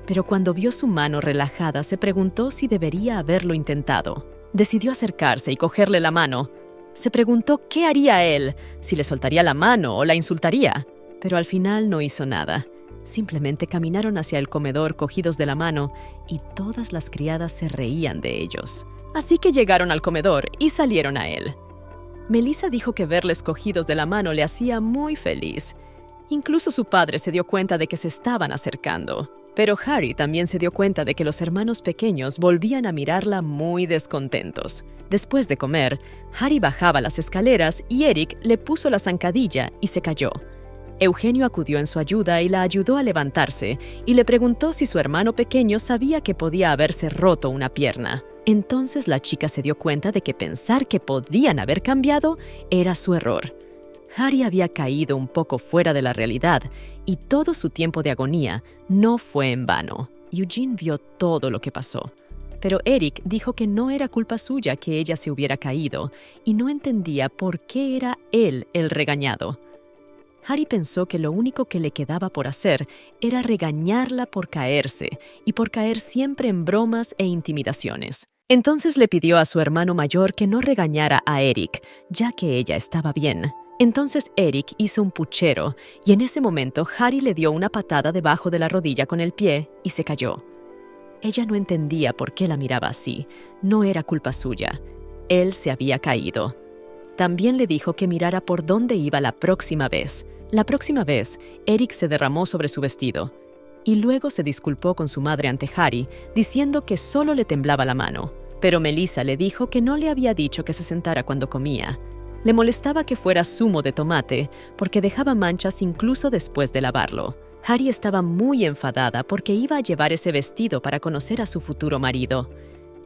Pero cuando vio su mano relajada, se preguntó si debería haberlo intentado. Decidió acercarse y cogerle la mano. Se preguntó qué haría él, si le soltaría la mano o la insultaría. Pero al final no hizo nada. Simplemente caminaron hacia el comedor cogidos de la mano y todas las criadas se reían de ellos. Así que llegaron al comedor y salieron a él. Melissa dijo que verles cogidos de la mano le hacía muy feliz. Incluso su padre se dio cuenta de que se estaban acercando. Pero Harry también se dio cuenta de que los hermanos pequeños volvían a mirarla muy descontentos. Después de comer, Harry bajaba las escaleras y Eric le puso la zancadilla y se cayó. Eugenio acudió en su ayuda y la ayudó a levantarse y le preguntó si su hermano pequeño sabía que podía haberse roto una pierna. Entonces la chica se dio cuenta de que pensar que podían haber cambiado era su error. Harry había caído un poco fuera de la realidad y todo su tiempo de agonía no fue en vano. Eugene vio todo lo que pasó, pero Eric dijo que no era culpa suya que ella se hubiera caído y no entendía por qué era él el regañado. Harry pensó que lo único que le quedaba por hacer era regañarla por caerse y por caer siempre en bromas e intimidaciones. Entonces le pidió a su hermano mayor que no regañara a Eric, ya que ella estaba bien. Entonces Eric hizo un puchero y en ese momento Harry le dio una patada debajo de la rodilla con el pie y se cayó. Ella no entendía por qué la miraba así. No era culpa suya. Él se había caído. También le dijo que mirara por dónde iba la próxima vez. La próxima vez, Eric se derramó sobre su vestido y luego se disculpó con su madre ante Harry, diciendo que solo le temblaba la mano. Pero Melissa le dijo que no le había dicho que se sentara cuando comía. Le molestaba que fuera zumo de tomate, porque dejaba manchas incluso después de lavarlo. Harry estaba muy enfadada porque iba a llevar ese vestido para conocer a su futuro marido.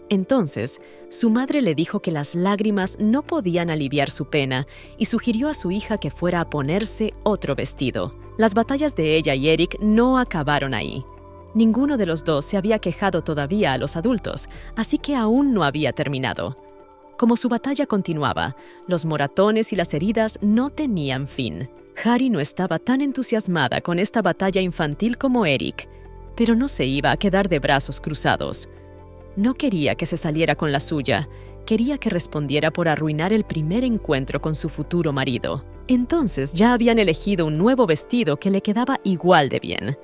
Entonces, su madre le dijo que las lágrimas no podían aliviar su pena y sugirió a su hija que fuera a ponerse otro vestido. Las batallas de ella y Eric no acabaron ahí. Ninguno de los dos se había quejado todavía a los adultos, así que aún no había terminado. Como su batalla continuaba, los moratones y las heridas no tenían fin. Harry no estaba tan entusiasmada con esta batalla infantil como Eric, pero no se iba a quedar de brazos cruzados. No quería que se saliera con la suya, quería que respondiera por arruinar el primer encuentro con su futuro marido. Entonces ya habían elegido un nuevo vestido que le quedaba igual de bien.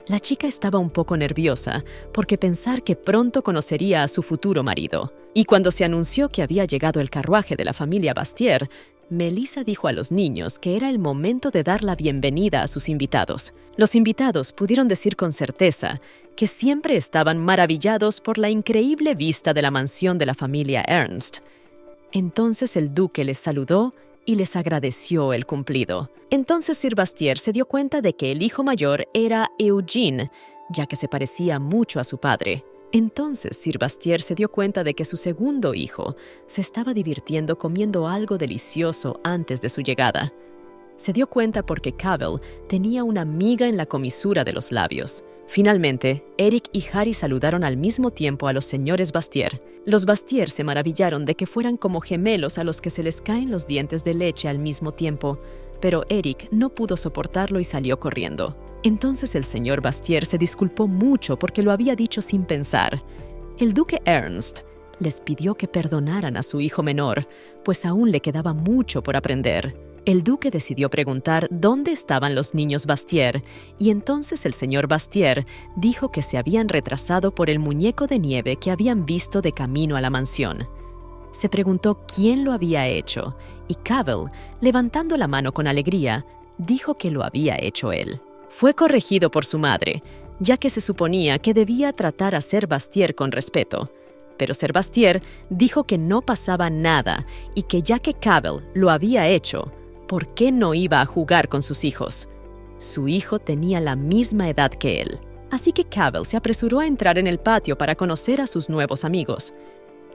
La chica estaba un poco nerviosa porque pensar que pronto conocería a su futuro marido. Y cuando se anunció que había llegado el carruaje de la familia Bastier, Melissa dijo a los niños que era el momento de dar la bienvenida a sus invitados. Los invitados pudieron decir con certeza que siempre estaban maravillados por la increíble vista de la mansión de la familia Ernst. Entonces el duque les saludó y les agradeció el cumplido. Entonces Sir Bastier se dio cuenta de que el hijo mayor era Eugene, ya que se parecía mucho a su padre. Entonces Sir Bastier se dio cuenta de que su segundo hijo se estaba divirtiendo comiendo algo delicioso antes de su llegada. Se dio cuenta porque Cavell tenía una miga en la comisura de los labios. Finalmente, Eric y Harry saludaron al mismo tiempo a los señores Bastier. Los Bastier se maravillaron de que fueran como gemelos a los que se les caen los dientes de leche al mismo tiempo, pero Eric no pudo soportarlo y salió corriendo. Entonces el señor Bastier se disculpó mucho porque lo había dicho sin pensar. El duque Ernst les pidió que perdonaran a su hijo menor, pues aún le quedaba mucho por aprender. El duque decidió preguntar dónde estaban los niños Bastier, y entonces el señor Bastier dijo que se habían retrasado por el muñeco de nieve que habían visto de camino a la mansión. Se preguntó quién lo había hecho, y Cavell, levantando la mano con alegría, dijo que lo había hecho él. Fue corregido por su madre, ya que se suponía que debía tratar a Sir Bastier con respeto. Pero Sir Bastier dijo que no pasaba nada y que ya que Cavell lo había hecho, ¿por qué no iba a jugar con sus hijos? Su hijo tenía la misma edad que él. Así que Cavell se apresuró a entrar en el patio para conocer a sus nuevos amigos.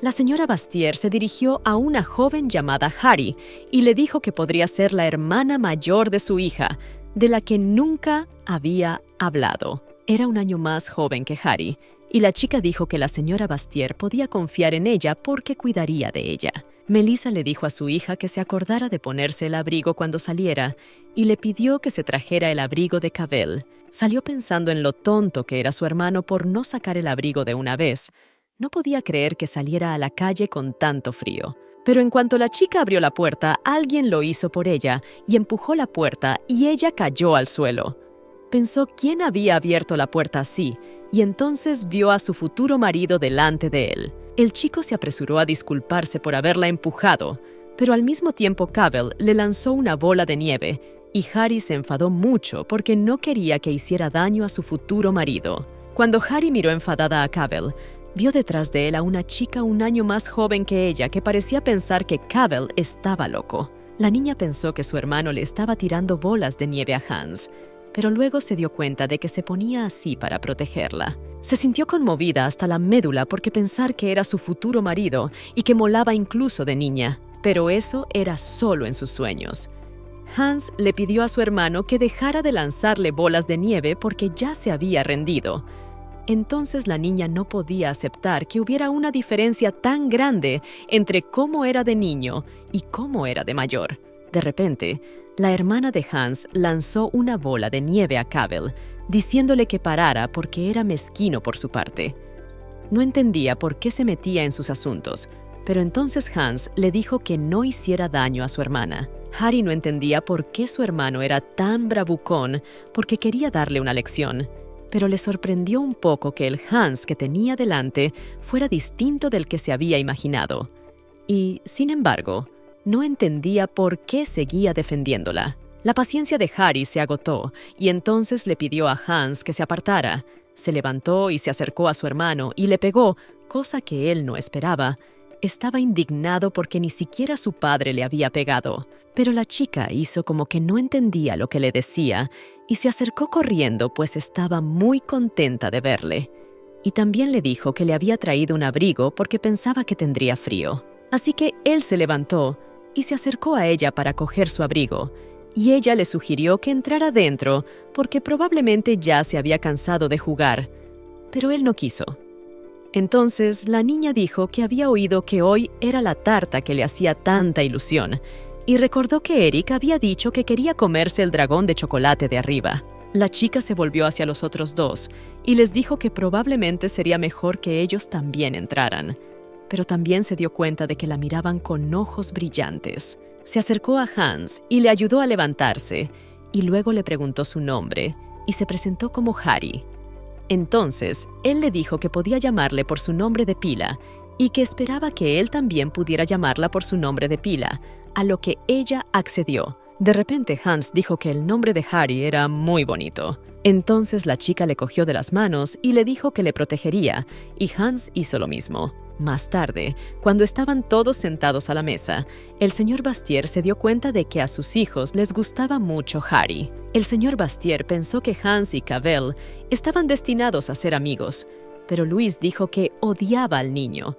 La señora Bastier se dirigió a una joven llamada Harry y le dijo que podría ser la hermana mayor de su hija, de la que nunca había hablado. Era un año más joven que Harry, y la chica dijo que la señora Bastier podía confiar en ella porque cuidaría de ella. Melissa le dijo a su hija que se acordara de ponerse el abrigo cuando saliera y le pidió que se trajera el abrigo de Cavell. Salió pensando en lo tonto que era su hermano por no sacar el abrigo de una vez. No podía creer que saliera a la calle con tanto frío. Pero en cuanto la chica abrió la puerta, alguien lo hizo por ella y empujó la puerta y ella cayó al suelo. Pensó quién había abierto la puerta así y entonces vio a su futuro marido delante de él. El chico se apresuró a disculparse por haberla empujado, pero al mismo tiempo Cavell le lanzó una bola de nieve y Harry se enfadó mucho porque no quería que hiciera daño a su futuro marido. Cuando Harry miró enfadada a Cavell, vio detrás de él a una chica un año más joven que ella que parecía pensar que Cavell estaba loco. La niña pensó que su hermano le estaba tirando bolas de nieve a Hans, pero luego se dio cuenta de que se ponía así para protegerla. Se sintió conmovida hasta la médula porque pensar que era su futuro marido y que molaba incluso de niña, pero eso era solo en sus sueños. Hans le pidió a su hermano que dejara de lanzarle bolas de nieve porque ya se había rendido. Entonces la niña no podía aceptar que hubiera una diferencia tan grande entre cómo era de niño y cómo era de mayor. De repente, la hermana de Hans lanzó una bola de nieve a Cavell, diciéndole que parara porque era mezquino por su parte. No entendía por qué se metía en sus asuntos, pero entonces Hans le dijo que no hiciera daño a su hermana. Harry no entendía por qué su hermano era tan bravucón porque quería darle una lección, pero le sorprendió un poco que el Hans que tenía delante fuera distinto del que se había imaginado. Y, sin embargo, no entendía por qué seguía defendiéndola. La paciencia de Harry se agotó y entonces le pidió a Hans que se apartara. Se levantó y se acercó a su hermano y le pegó, cosa que él no esperaba. Estaba indignado porque ni siquiera su padre le había pegado. Pero la chica hizo como que no entendía lo que le decía y se acercó corriendo pues estaba muy contenta de verle. Y también le dijo que le había traído un abrigo porque pensaba que tendría frío. Así que él se levantó y se acercó a ella para coger su abrigo, y ella le sugirió que entrara dentro porque probablemente ya se había cansado de jugar, pero él no quiso. Entonces la niña dijo que había oído que hoy era la tarta que le hacía tanta ilusión, y recordó que Eric había dicho que quería comerse el dragón de chocolate de arriba. La chica se volvió hacia los otros dos y les dijo que probablemente sería mejor que ellos también entraran, pero también se dio cuenta de que la miraban con ojos brillantes. Se acercó a Hans y le ayudó a levantarse, y luego le preguntó su nombre, y se presentó como Harry. Entonces, él le dijo que podía llamarle por su nombre de pila, y que esperaba que él también pudiera llamarla por su nombre de pila, a lo que ella accedió. De repente, Hans dijo que el nombre de Harry era muy bonito. Entonces la chica le cogió de las manos y le dijo que le protegería, y Hans hizo lo mismo. Más tarde, cuando estaban todos sentados a la mesa, el señor Bastier se dio cuenta de que a sus hijos les gustaba mucho Harry. El señor Bastier pensó que Hans y Cavell estaban destinados a ser amigos, pero Louise dijo que odiaba al niño.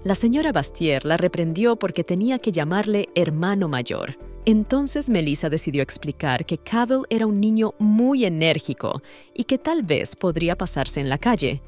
La señora Bastier la reprendió porque tenía que llamarle hermano mayor. Entonces Melissa decidió explicar que Cavell era un niño muy enérgico y que tal vez podría pasarse en la calle.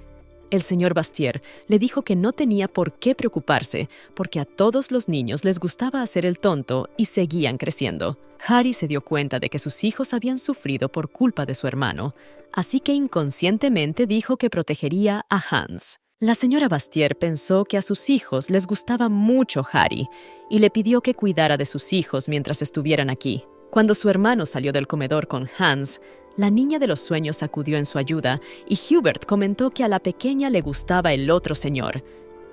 El señor Bastier le dijo que no tenía por qué preocuparse porque a todos los niños les gustaba hacer el tonto y seguían creciendo. Harry se dio cuenta de que sus hijos habían sufrido por culpa de su hermano, así que inconscientemente dijo que protegería a Hans. La señora Bastier pensó que a sus hijos les gustaba mucho Harry y le pidió que cuidara de sus hijos mientras estuvieran aquí. Cuando su hermano salió del comedor con Hans, la niña de los sueños acudió en su ayuda y Hubert comentó que a la pequeña le gustaba el otro señor,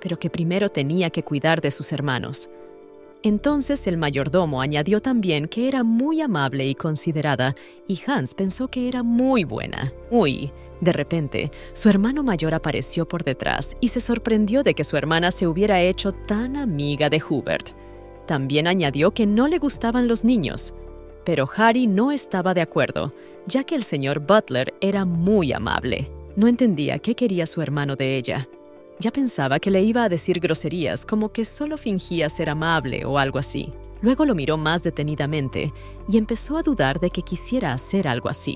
pero que primero tenía que cuidar de sus hermanos. Entonces el mayordomo añadió también que era muy amable y considerada, y Hans pensó que era muy buena. De repente, su hermano mayor apareció por detrás y se sorprendió de que su hermana se hubiera hecho tan amiga de Hubert. También añadió que no le gustaban los niños, pero Harry no estaba de acuerdo, ya que el señor Butler era muy amable. No entendía qué quería su hermano de ella. Ya pensaba que le iba a decir groserías como que solo fingía ser amable o algo así. Luego lo miró más detenidamente y empezó a dudar de que quisiera hacer algo así.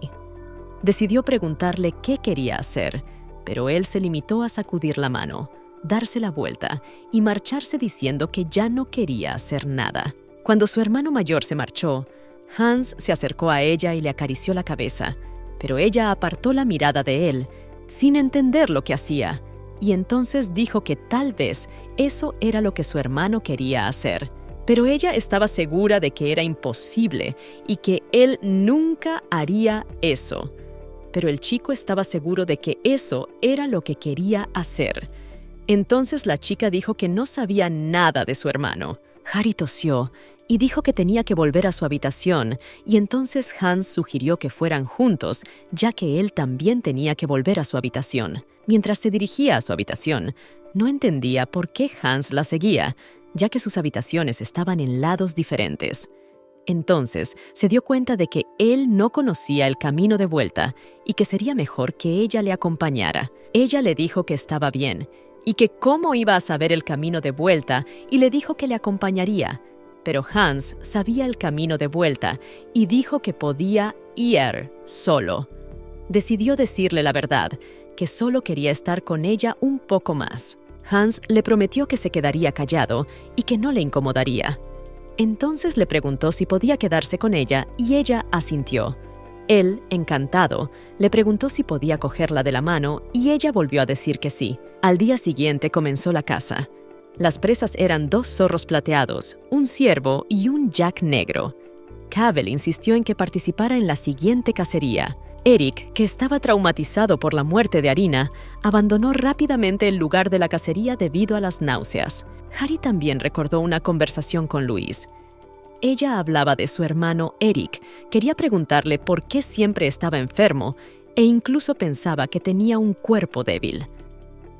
Decidió preguntarle qué quería hacer, pero él se limitó a sacudir la mano, darse la vuelta y marcharse diciendo que ya no quería hacer nada. Cuando su hermano mayor se marchó, Hans se acercó a ella y le acarició la cabeza, pero ella apartó la mirada de él, sin entender lo que hacía, y entonces dijo que tal vez eso era lo que su hermano quería hacer. Pero ella estaba segura de que era imposible y que él nunca haría eso. Pero el chico estaba seguro de que eso era lo que quería hacer. Entonces la chica dijo que no sabía nada de su hermano. Harry tosió y dijo que tenía que volver a su habitación, y entonces Hans sugirió que fueran juntos, ya que él también tenía que volver a su habitación. Mientras se dirigía a su habitación, no entendía por qué Hans la seguía, ya que sus habitaciones estaban en lados diferentes. Entonces se dio cuenta de que él no conocía el camino de vuelta y que sería mejor que ella le acompañara. Ella le dijo que estaba bien y que cómo iba a saber el camino de vuelta, y le dijo que le acompañaría. Pero Hans sabía el camino de vuelta y dijo que podía ir solo. Decidió decirle la verdad, que solo quería estar con ella un poco más. Hans le prometió que se quedaría callado y que no le incomodaría. Entonces le preguntó si podía quedarse con ella y ella asintió. Él, encantado, le preguntó si podía cogerla de la mano y ella volvió a decir que sí. Al día siguiente comenzó la caza. Las presas eran 2 zorros plateados, un ciervo y un jack negro. Cavell insistió en que participara en la siguiente cacería. Eric, que estaba traumatizado por la muerte de Arina, abandonó rápidamente el lugar de la cacería debido a las náuseas. Harry también recordó una conversación con Louise. Ella hablaba de su hermano Eric, quería preguntarle por qué siempre estaba enfermo e incluso pensaba que tenía un cuerpo débil.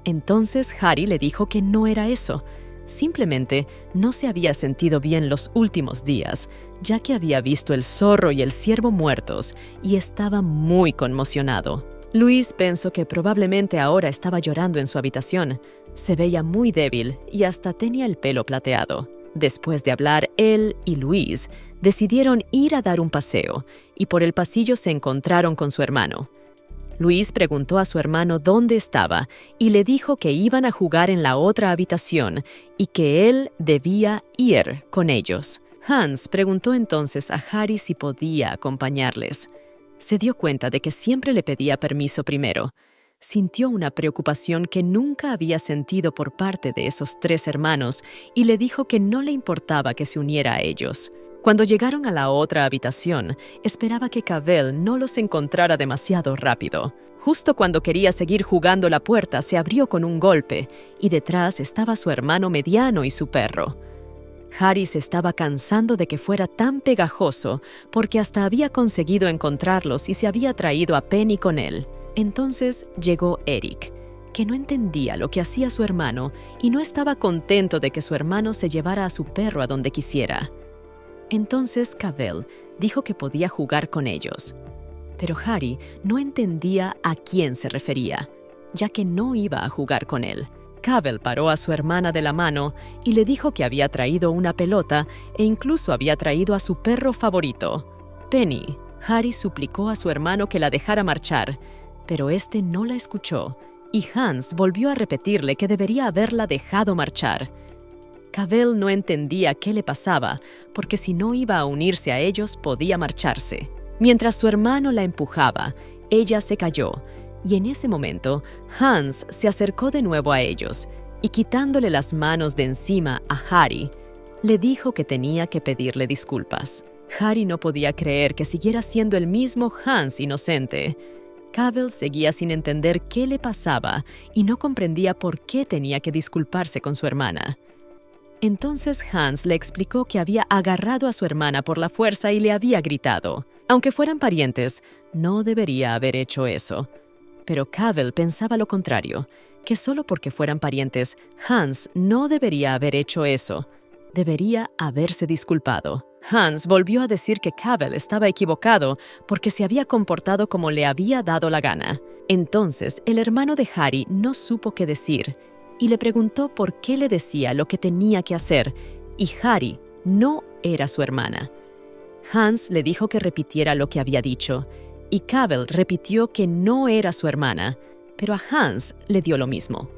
Entonces Harry le dijo que no era eso, simplemente no se había sentido bien los últimos días, ya que había visto el zorro y el ciervo muertos y estaba muy conmocionado. Louise pensó que probablemente ahora estaba llorando en su habitación. Se veía muy débil y hasta tenía el pelo plateado. Después de hablar, él y Louise decidieron ir a dar un paseo y por el pasillo se encontraron con su hermano. Luis preguntó a su hermano dónde estaba y le dijo que iban a jugar en la otra habitación y que él debía ir con ellos. Hans preguntó entonces a Harry si podía acompañarles. Se dio cuenta de que siempre le pedía permiso primero. Sintió una preocupación que nunca había sentido por parte de esos 3 hermanos y le dijo que no le importaba que se uniera a ellos. Cuando llegaron a la otra habitación, esperaba que Cavell no los encontrara demasiado rápido. Justo cuando quería seguir jugando, la puerta se abrió con un golpe y detrás estaba su hermano mediano y su perro. Harry se estaba cansando de que fuera tan pegajoso porque hasta había conseguido encontrarlos y se había traído a Penny con él. Entonces llegó Eric, que no entendía lo que hacía su hermano y no estaba contento de que su hermano se llevara a su perro a donde quisiera. Entonces Cavell dijo que podía jugar con ellos. Pero Harry no entendía a quién se refería, ya que no iba a jugar con él. Cavell paró a su hermana de la mano y le dijo que había traído una pelota e incluso había traído a su perro favorito, Penny. Harry suplicó a su hermano que la dejara marchar, pero este no la escuchó y Hans volvió a repetirle que debería haberla dejado marchar. Cavell no entendía qué le pasaba, porque si no iba a unirse a ellos podía marcharse. Mientras su hermano la empujaba, ella se cayó, y en ese momento Hans se acercó de nuevo a ellos, y quitándole las manos de encima a Harry, le dijo que tenía que pedirle disculpas. Harry no podía creer que siguiera siendo el mismo Hans inocente. Cavell seguía sin entender qué le pasaba y no comprendía por qué tenía que disculparse con su hermana. Entonces Hans le explicó que había agarrado a su hermana por la fuerza y le había gritado. Aunque fueran parientes, no debería haber hecho eso. Pero Cavell pensaba lo contrario, que solo porque fueran parientes, Hans no debería haber hecho eso. Debería haberse disculpado. Hans volvió a decir que Cavell estaba equivocado porque se había comportado como le había dado la gana. Entonces el hermano de Harry no supo qué decir y le preguntó por qué le decía lo que tenía que hacer, y Harry no era su hermana. Hans le dijo que repitiera lo que había dicho, y Cavell repitió que no era su hermana, pero a Hans le dio lo mismo.